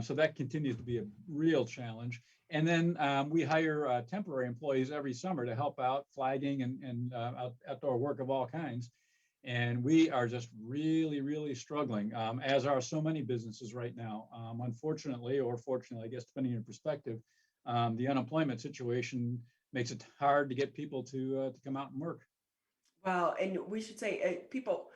So that continues to be a real challenge. And then we hire temporary employees every summer to help out flagging and outdoor work of all kinds. And we are just really, really struggling, as are so many businesses right now. Unfortunately, or fortunately, I guess, depending on your perspective, the unemployment situation makes it hard to get people to come out and work. Well, and we should say, people,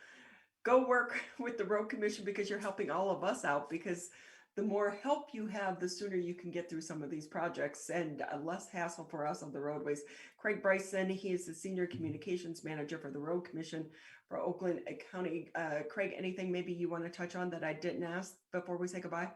go work with the Road Commission because you're helping all of us out, because the more help you have, the sooner you can get through some of these projects and less hassle for us on the roadways. Craig Bryson, he is the Senior Communications Manager for the Road Commission for Oakland County. Craig, anything maybe you want to touch on that I didn't ask before we say goodbye?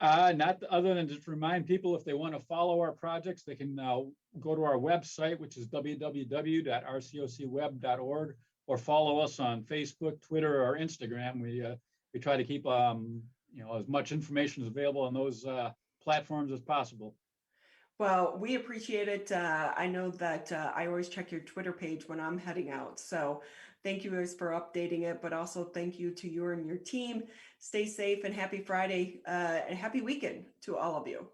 Not other than just remind people, if they want to follow our projects, they can go to our website, which is www.rcocweb.org, or follow us on Facebook, Twitter, or Instagram. We try to keep as much information as available on those platforms as possible. Well, we appreciate it. I know that I always check your Twitter page when I'm heading out. So thank you guys for updating it, but also thank you to you and your team. Stay safe and happy Friday and happy weekend to all of you.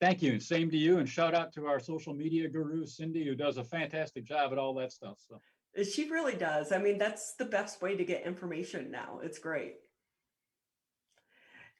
Thank you. Same to you. And shout out to our social media guru, Cindy, who does a fantastic job at all that stuff. So she really does. I mean, that's the best way to get information now. It's great.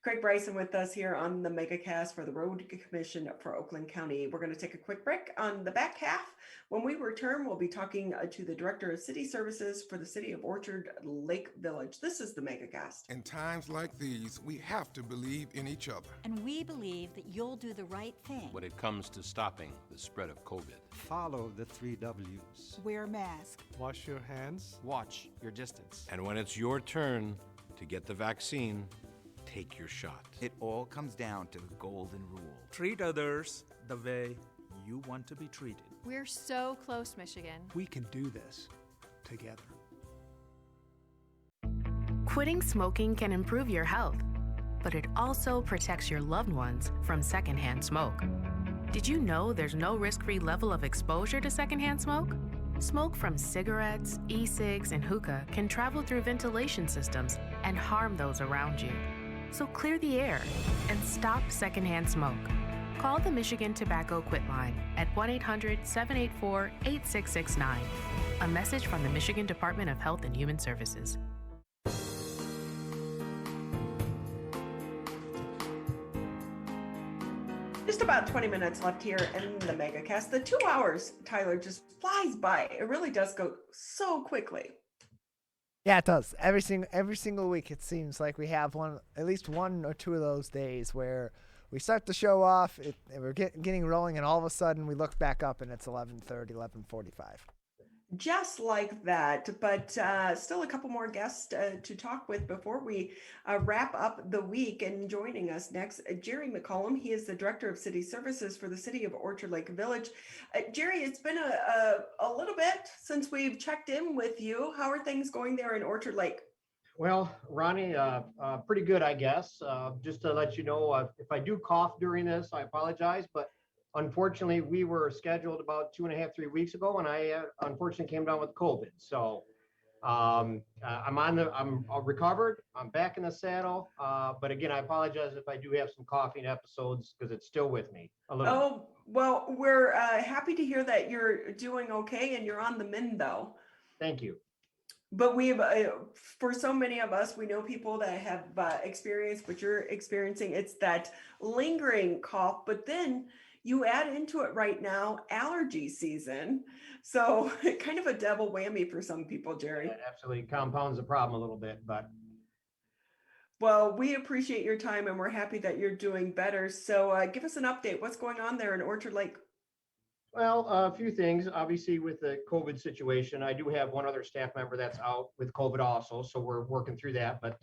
Craig Bryson with us here on the Megacast for the Road Commission for Oakland County. We're going to take a quick break. On the back half, when we return, we'll be talking to the Director of City Services for the City of Orchard Lake Village. This is the Megacast. In times like these, we have to believe in each other. And we believe that you'll do the right thing when it comes to stopping the spread of COVID. Follow the 3 W's. Wear a mask. Wash your hands. Watch your distance. And when it's your turn to get the vaccine, take your shot. It all comes down to the golden rule. Treat others the way you want to be treated. We're so close, Michigan. We can do this together. Quitting smoking can improve your health, but it also protects your loved ones from secondhand smoke. Did you know there's no risk-free level of exposure to secondhand smoke? Smoke from cigarettes, e-cigs, and hookah can travel through ventilation systems and harm those around you. So clear the air and stop secondhand smoke. Call the Michigan Tobacco Quit Line at 1-800-784-8669. A message from the Michigan Department of Health and Human Services. Just about 20 minutes left here in the Megacast. The 2 hours, Tyler, just flies by. It really does go so quickly. Yeah, it does. Every single week, it seems like we have at least one or two of those days where we start the show off, we're getting rolling, and all of a sudden we look back up and it's 11:30, 11:45. Just like that, but still a couple more guests to talk with before we wrap up the week. And joining us next, Jerry Mccollum. He is the Director of City Services for the City of Orchard Lake Village. Jerry, it's been a little bit since we've checked in with you. How are things going there in Orchard Lake? Well, Ronnie, pretty good, I guess. Just to let you know, if I do cough during this, I apologize. But unfortunately, we were scheduled about 2.5, 3 weeks ago, and I unfortunately came down with COVID. So I'm recovered. I'm back in the saddle. But again, I apologize if I do have some coughing episodes because it's still with me a little bit. Oh, well, we're happy to hear that you're doing okay and you're on the mend, though. Thank you. But we've, for so many of us, we know people that have experienced what you're experiencing. It's that lingering cough, but then you add into it right now allergy season. So kind of a double whammy for some people, Jerry. That absolutely compounds the problem a little bit, but. Well, we appreciate your time and we're happy that you're doing better. So give us an update. What's going on there in Orchard Lake? Well, a few things. Obviously, with the COVID situation, I do have one other staff member that's out with COVID also, so we're working through that. But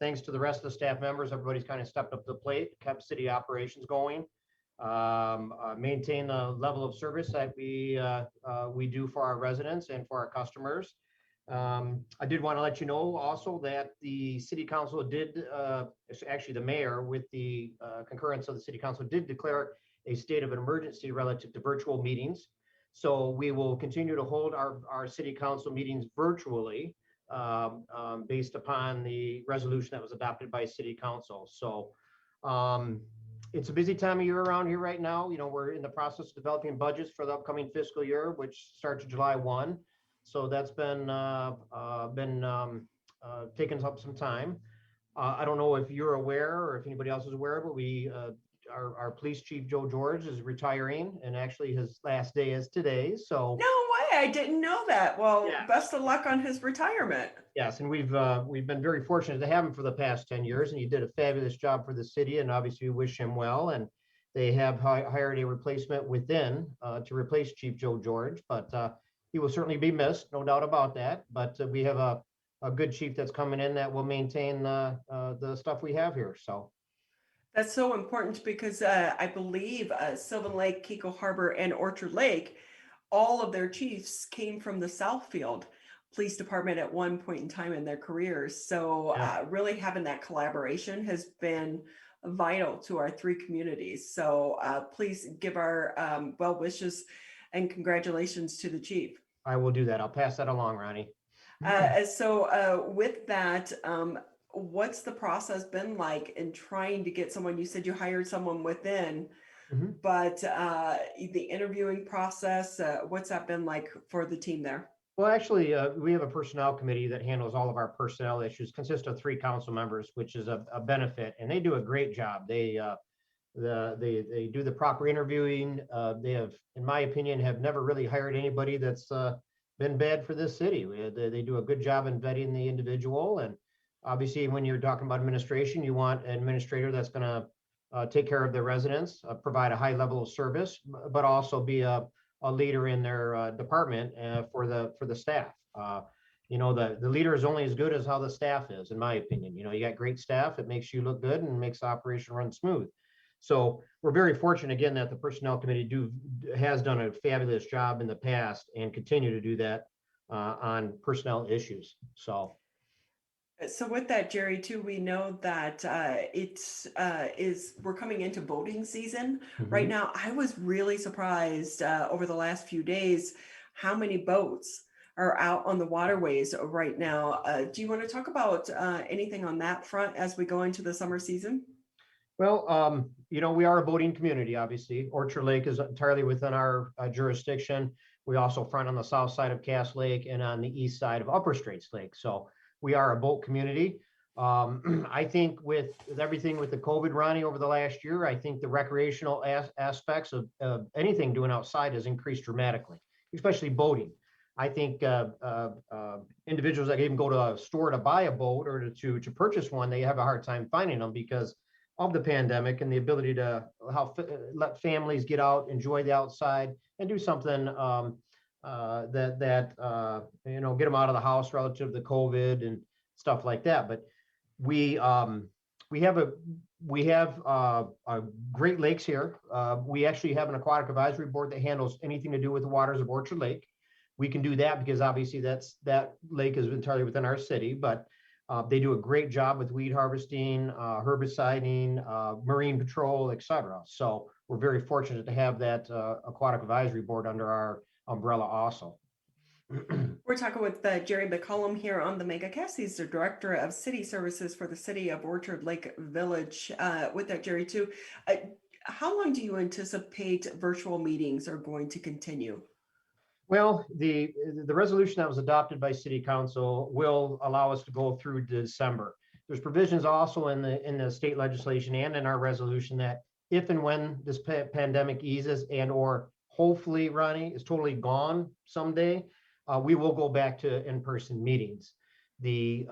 thanks to the rest of the staff members, everybody's kind of stepped up to the plate, kept city operations going, maintain the level of service that we do for our residents and for our customers. I did want to let you know also that the city council did, actually the mayor with the concurrence of the city council did declare a state of emergency relative to virtual meetings. So we will continue to hold our city council meetings virtually based upon the resolution that was adopted by city council. So it's a busy time of year around here right now. You know, we're in the process of developing budgets for the upcoming fiscal year, which starts July 1. So that's been taking up some time. I don't know if you're aware or if anybody else is aware, but our police chief, Joe George, is retiring, and actually his last day is today. So no way, I didn't know that. Well, yeah. Best of luck on his retirement. Yes, and we've been very fortunate to have him for the past 10 years, and he did a fabulous job for the city, and obviously we wish him well. And they have hired a replacement within to replace Chief Joe George, but he will certainly be missed, no doubt about that. But we have a good chief that's coming in that will maintain the stuff we have here. So. That's so important because I believe Sylvan Lake, Keiko Harbor, and Orchard Lake, all of their chiefs came from the Southfield Police Department at one point in time in their careers. So really having that collaboration has been vital to our three communities. So please give our well wishes and congratulations to the chief. I will do that. I'll pass that along, Ronnie. So with that, what's the process been like in trying to get someone? You said you hired someone within, but the interviewing process, what's that been like for the team there? Well, actually, we have a personnel committee that handles all of our personnel issues, consists of 3 council members, which is a benefit, and they do a great job. They do the proper interviewing. They have, in my opinion, have never really hired anybody that's been bad for this city. They do a good job in vetting the individual. And obviously, when you're talking about administration, you want an administrator that's going to take care of their residents, provide a high level of service, but also be a leader in their department for the staff. You know, the leader is only as good as how the staff is, in my opinion. You know, you got great staff, it makes you look good and makes the operation run smooth. So we're very fortunate, again, that the personnel committee has done a fabulous job in the past and continue to do that on personnel issues. So with that, Jerry, too, we know that we're coming into voting season right now. I was really surprised over the last few days how many boats are out on the waterways right now. Do you want to talk about anything on that front as we go into the summer season? Well, you know, we are a boating community, obviously. Orchard Lake is entirely within our jurisdiction. We also front on the south side of Cass Lake and on the east side of Upper Straits Lake. So we are a boat community. I think with everything with the COVID, Ronnie, over the last year, I think the recreational aspects of anything doing outside has increased dramatically, especially boating. I think individuals that even go to a store to buy a boat or to purchase one, they have a hard time finding them because of the pandemic and the ability to let families get out, enjoy the outside, and do something that you know, get them out of the house relative to COVID and stuff like that. But we have Great Lakes here. We actually have an aquatic advisory board that handles anything to do with the waters of Orchard Lake. We can do that because obviously that lake is entirely within our city, but They do a great job with weed harvesting, herbiciding, marine patrol, etc. So we're very fortunate to have that aquatic advisory board under our umbrella also. We're talking with Jerry Mccollum here on the Megacast. He's the Director of City Services for the City of Orchard Lake Village. With that, Jerry, too, how long do you anticipate virtual meetings are going to continue? Well, the resolution that was adopted by City Council will allow us to go through December. There's provisions also in the state legislation and in our resolution that if and when this pandemic eases and or hopefully, Ronnie, is totally gone someday, we will go back to in-person meetings. The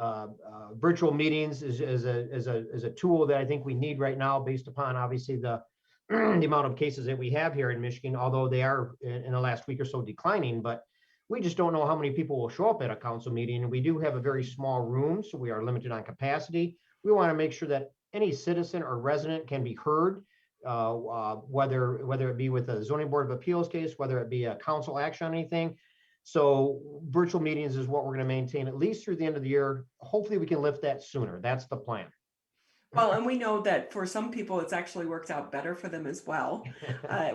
virtual meetings is a tool that I think we need right now based upon obviously the amount of cases that we have here in Michigan, although they are in the last week or so declining, but we just don't know how many people will show up at a council meeting. And we do have a very small room, so we are limited on capacity. We want to make sure that any citizen or resident can be heard, whether it be with a zoning board of appeals case, whether it be a council action on anything. So virtual meetings is what we're going to maintain at least through the end of the year. Hopefully we can lift that sooner. That's the plan. Well, and we know that for some people, it's actually worked out better for them as well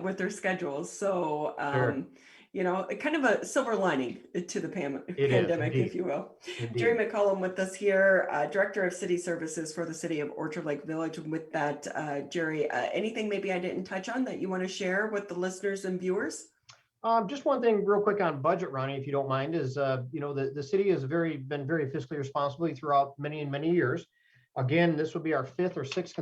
with their schedules. So, Sure. you know, kind of a silver lining to the pandemic, if you will. Indeed. Jerry Mccollum with us here, Director of City Services for the City of Orchard Lake Village. With that, Jerry, anything maybe I didn't touch on that you want to share with the listeners and viewers? Just one thing real quick on budget, Ronnie, if you don't mind, is, you know, the city has been very fiscally responsible throughout many years. Again, this will be our 5th or 6th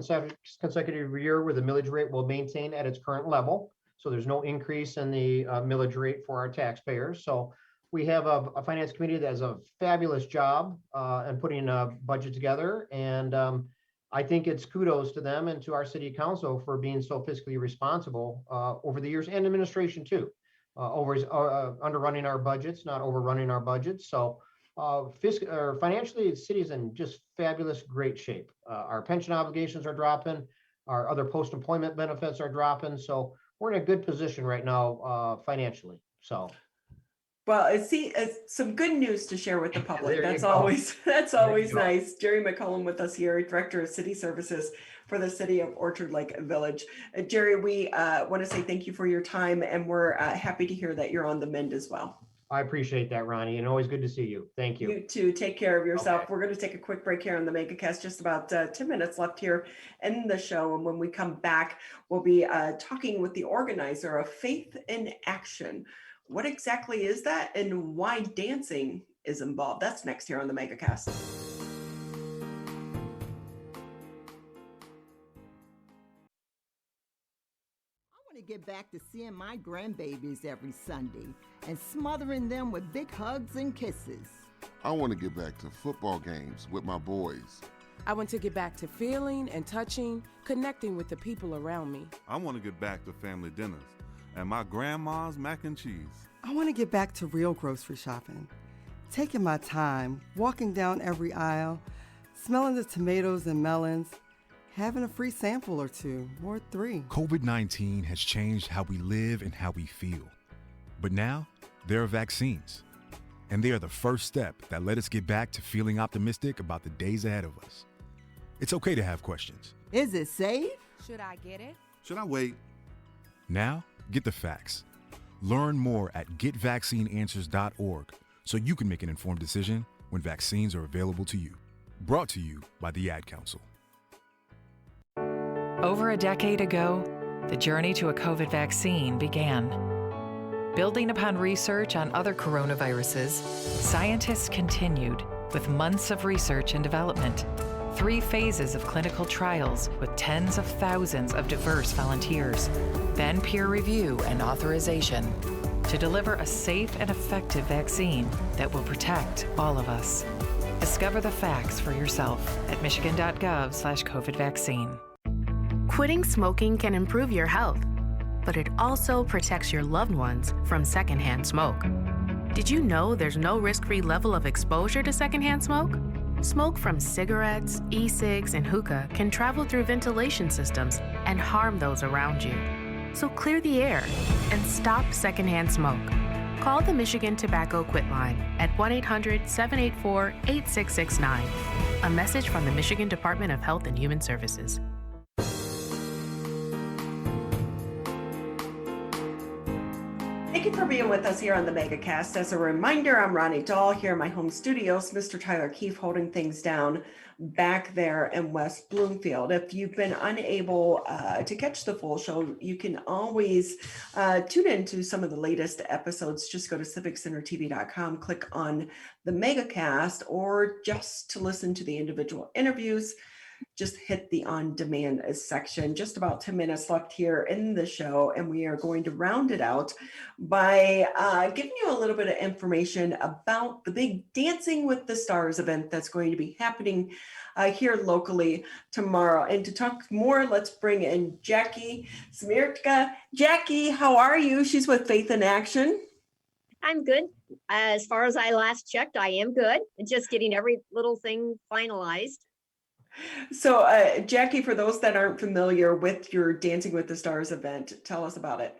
consecutive year where the millage rate will maintain at its current level. So there's no increase in the millage rate for our taxpayers. So we have a finance committee that does a fabulous job in putting a budget together. And I think it's kudos to them and to our city council for being so fiscally responsible over the years, and administration too. Always underrunning our budgets, not overrunning our budgets. So financially, the city is in just fabulous, great shape. Our pension obligations are dropping. Our other post-employment benefits are dropping. So we're in a good position right now financially. So. Well, I see some good news to share with the public. There you That's go. always nice. Jerry Mccollum with us here, Director of City Services for the City of Orchard Lake Village. Jerry, we want to say thank you for your time, and we're happy to hear that you're on the mend as well. I appreciate that, Ronnie, and always good to see you. Thank you. You too. Take care of yourself. Okay. We're going to take a quick break here on the Megacast, just about 10 minutes left here in the show. And when we come back, we'll be talking with the organizer of Faith in Action. What exactly is that, and why dancing is involved? That's next here on the Megacast. Get back to seeing my grandbabies every Sunday and smothering them with big hugs and kisses. I want to get back to football games with my boys. I want to get back to feeling and touching, connecting with the people around me. I want to get back to family dinners and my grandma's mac and cheese. I want to get back to real grocery shopping, taking my time, walking down every aisle, smelling the tomatoes and melons, having a free sample or two, or 3. COVID-19 has changed how we live and how we feel. But now, there are vaccines. And they are the first step that let us get back to feeling optimistic about the days ahead of us. It's okay to have questions. Is it safe? Should I get it? Should I wait? Now, get the facts. Learn more at getvaccineanswers.org so you can make an informed decision when vaccines are available to you. Brought to you by the Ad Council. Over a decade ago, the journey to a COVID vaccine began. Building upon research on other coronaviruses, scientists continued with months of research and development, 3 phases of clinical trials with tens of thousands of diverse volunteers, then peer review and authorization to deliver a safe and effective vaccine that will protect all of us. Discover the facts for yourself at michigan.gov/COVID vaccine. Quitting smoking can improve your health, but it also protects your loved ones from secondhand smoke. Did you know there's no risk-free level of exposure to secondhand smoke? Smoke from cigarettes, e-cigs, and hookah can travel through ventilation systems and harm those around you. So clear the air and stop secondhand smoke. Call the Michigan Tobacco Quit Line at 1-800-784-8669. A message from the Michigan Department of Health and Human Services. Thank you for being with us here on the Megacast. As a reminder, I'm Ronnie Dahl here in my home studios, Mr. Tyler Keefe holding things down back there in West Bloomfield. If you've been unable to catch the full show, you can always tune into some of the latest episodes. Just go to civiccentertv.com, click on the Megacast, or just to listen to the individual interviews, just hit the on-demand section. Just about 10 minutes left here in the show, and we are going to round it out by giving you a little bit of information about the big Dancing with the Stars event that's going to be happening here locally tomorrow. And to talk more, let's bring in Jackie Smirtka. Jackie, how are you? She's with Faith in Action. I'm good. As far as I last checked, I am good. Just getting every little thing finalized. So, Jackie, for those that aren't familiar with your Dancing with the Stars event, tell us about it.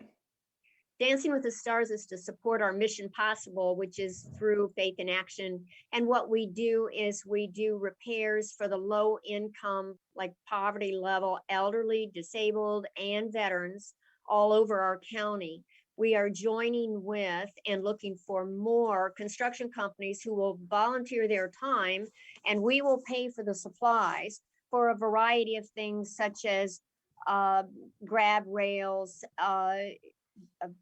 Dancing with the Stars is to support our Mission Possible, which is through Faith in Action. And what we do is we do repairs for the low income, like poverty level, elderly, disabled, and veterans all over our county. We are joining with and looking for more construction companies who will volunteer their time, and we will pay for the supplies for a variety of things such as grab rails,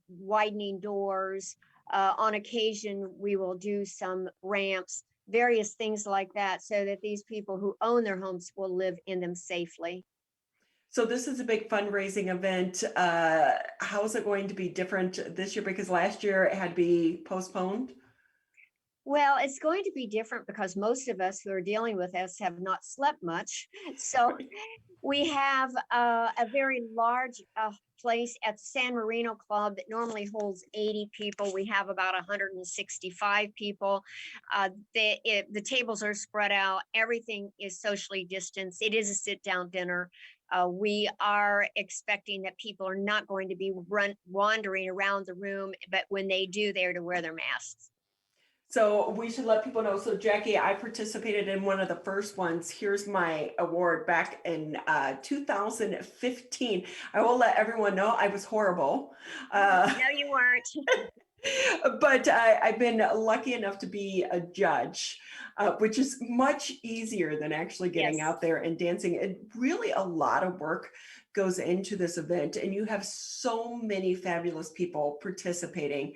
widening doors. On occasion, we will do some ramps, various things like that, so that these people who own their homes will live in them safely. So this is a big fundraising event. How is it going to be different this year? Because last year it had to be postponed. Well, it's going to be different because most of us who are dealing with this have not slept much. So we have a very large place at the San Marino Club that normally holds 80 people. We have about 165 people. The tables are spread out. Everything is socially distanced. It is a sit-down dinner. We are expecting that people are not going to be wandering around the room, but when they do, they're to wear their masks. So we should let people know. So Jackie, I participated in one of the first ones. Here's my award back in 2015. I will let everyone know I was horrible. No, you weren't. But I've been lucky enough to be a judge, which is much easier than actually getting out there and dancing. And really a lot of work goes into this event, and you have so many fabulous people participating.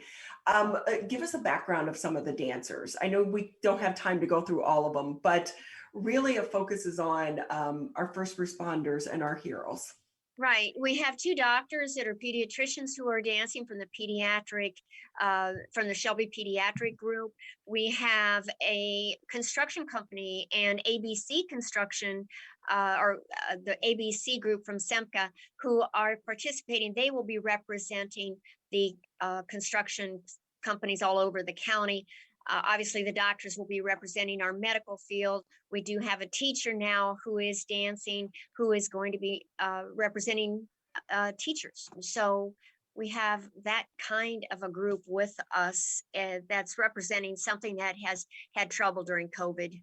Give us a background of some of the dancers. I know we don't have time to go through all of them, but really a focus is on our first responders and our heroes. Right. We have two doctors that are pediatricians who are dancing from the from the Shelby Pediatric Group. We have a construction company and ABC Construction, the ABC Group from SEMCA, who are participating. They will be representing the construction companies all over the county. Obviously, the doctors will be representing our medical field. We do have a teacher now who is dancing, who is going to be representing teachers. So we have that kind of a group with us that's representing something that has had trouble during COVID.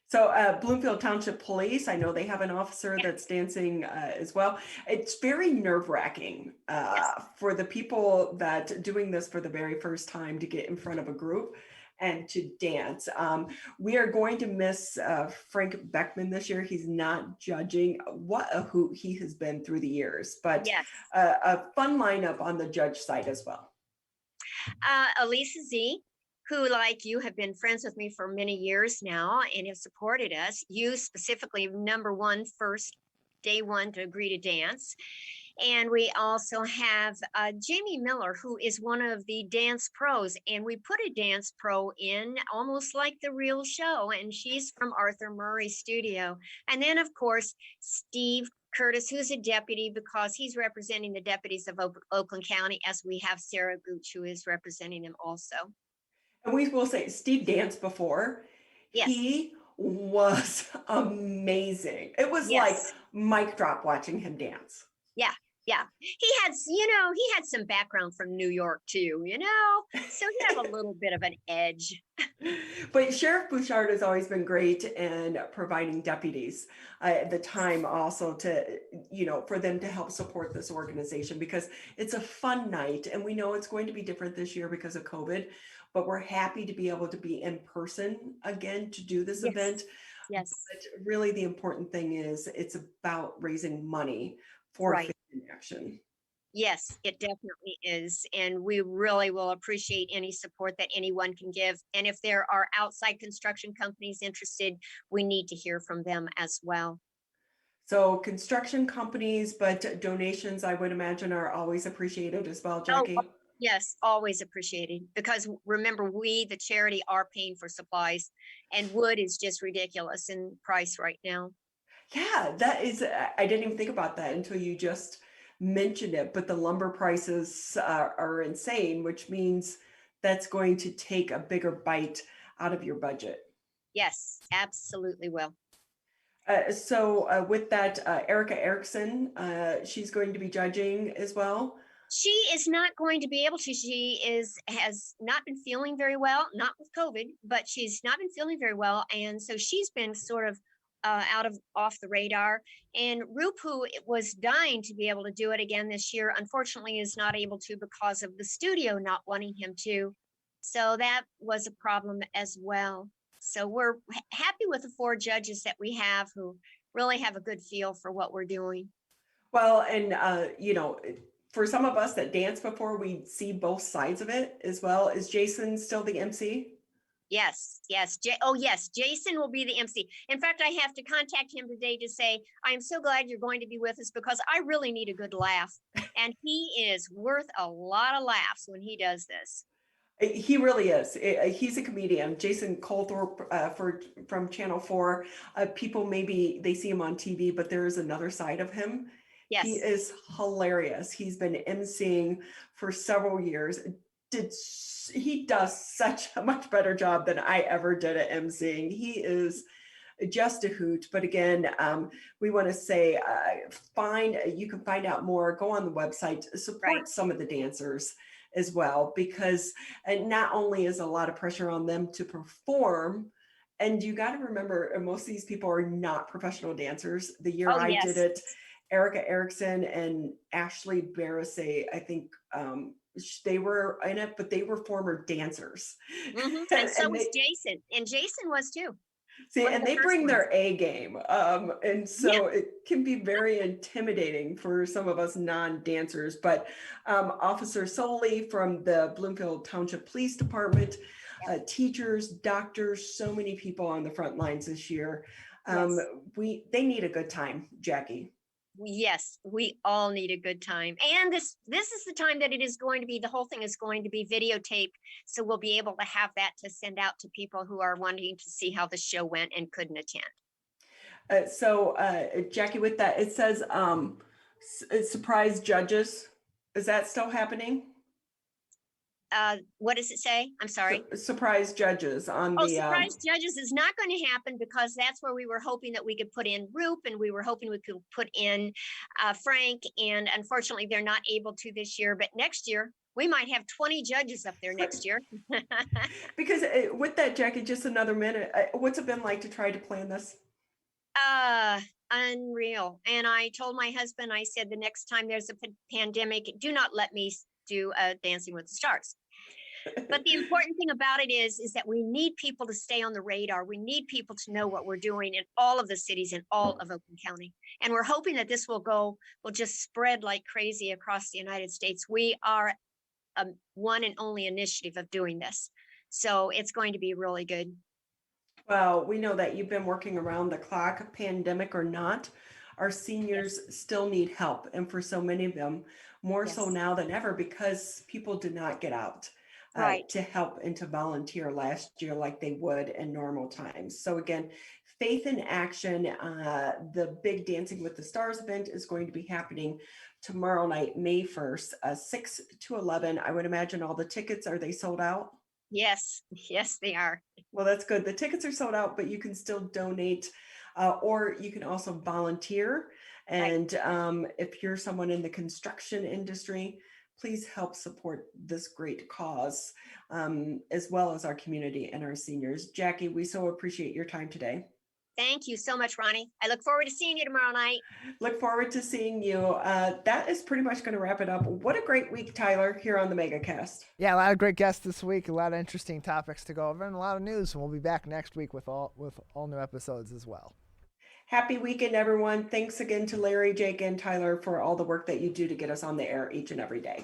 So Bloomfield Township Police, I know they have an officer that's dancing as well. It's very nerve-wracking for the people that doing this for the very first time to get in front of a group and to dance. We are going to miss Frank Beckman this year. He's not judging. What a hoot he has been through the years, but a fun lineup on the judge side as well. Elisa Z, who, like you, have been friends with me for many years now and have supported us. You specifically, number one, first day one to agree to dance. And we also have Jamie Miller, who is one of the dance pros. And we put a dance pro in almost like the real show. And she's from Arthur Murray Studio. And then, of course, Steve Curtis, who's a deputy because he's representing the deputies of Oakland County, as we have Sarah Gooch, who is representing them also. And we will say Steve danced before. Yes. He was amazing. It was like mic drop watching him dance. Yeah. Yeah, he had some background from New York too, so he had a little bit of an edge. But Sheriff Boucher has always been great in providing deputies at the time also to, for them to help support this organization, because it's a fun night. And we know it's going to be different this year because of COVID, but we're happy to be able to be in person again to do this event. Yes. But really the important thing is it's about raising money for Faith in Action. Yes, it definitely is. And we really will appreciate any support that anyone can give. And if there are outside construction companies interested, we need to hear from them as well. So construction companies, but donations, I would imagine, are always appreciated as well, Jackie. Oh, yes, always appreciated. Because remember, we, the charity, are paying for supplies, and wood is just ridiculous in price right now. Yeah, that is, I didn't even think about that until you just mentioned it, but the lumber prices are insane, which means that's going to take a bigger bite out of your budget. Yes, absolutely will. So with that, Erica Erickson, she's going to be judging as well. She is not going to be able to. She has not been feeling very well, not with COVID, but she's not been feeling very well. And so she's been sort of off the radar. And Roop, who was dying to be able to do it again this year, unfortunately is not able to because of the studio not wanting him to. So that was a problem as well. So we're happy with the 4 judges that we have who really have a good feel for what we're doing. Well, and for some of us that danced before, we see both sides of it as well. Is Jason still the MC? Yes. Yes, Jason will be the MC. In fact, I have to contact him today to say, I'm so glad you're going to be with us because I really need a good laugh. And he is worth a lot of laughs when he does this. He really is. He's a comedian. Jason Colthorpe from Channel 4. People, maybe they see him on TV, but there is another side of him. Yes. He is hilarious. He's been emceeing for several years. He does such a much better job than I ever did at emceeing. He is just a hoot. But again, we want to say, you can find out more, go on the website, support some of the dancers as well, because not only is a lot of pressure on them to perform, and you got to remember, most of these people are not professional dancers. The year I did it, Erica Erickson and Ashley Barasay, I think they were in it, but they were former dancers. Mm-hmm. And so was Jason. And Jason was too. See, and they bring their A game. And so it can be very intimidating for some of us non-dancers. But Officer Soley from the Bloomfield Township Police Department, teachers, doctors, so many people on the front lines this year. They need a good time, Jackie. Yes, we all need a good time. And this is the time that the whole thing is going to be videotaped. So we'll be able to have that to send out to people who are wanting to see how the show went and couldn't attend. So Jackie, with that, it says surprise judges. Is that still happening? What does it say? I'm sorry. Surprise judges on the. Surprise judges is not going to happen because that's where we were hoping that we could put in Roop, and we were hoping we could put in Frank, and unfortunately they're not able to this year. But next year we might have 20 judges up there next year. Because with that, Jackie, just another minute. What's it been like to try to plan this? Unreal. And I told my husband, I said, the next time there's a pandemic, do not let me do Dancing with the Stars. But the important thing about it is that we need people to stay on the radar. We need people to know what we're doing in all of the cities in all of Oakland County. And we're hoping that this will just spread like crazy across the United States. We are a one and only initiative of doing this. So it's going to be really good. Well, we know that you've been working around the clock, pandemic or not. Our seniors still need help. And for so many of them, more so now than ever, because people did not get out to help and to volunteer last year like they would in normal times. So again, Faith in Action, the big Dancing with the Stars event is going to be happening tomorrow night, May 1st, 6 to 11. I would imagine all the tickets, are they sold out? Yes, they are. Well, that's good. The tickets are sold out, but you can still donate or you can also volunteer. And if you're someone in the construction industry, please help support this great cause, as well as our community and our seniors. Jackie, we so appreciate your time today. Thank you so much, Ronnie. I look forward to seeing you tomorrow night. Look forward to seeing you. That is pretty much going to wrap it up. What a great week, Tyler, here on the Megacast. Yeah, a lot of great guests this week, a lot of interesting topics to go over, and a lot of news. And we'll be back next week with all new episodes as well. Happy weekend, everyone. Thanks again to Larry, Jake, and Tyler for all the work that you do to get us on the air each and every day.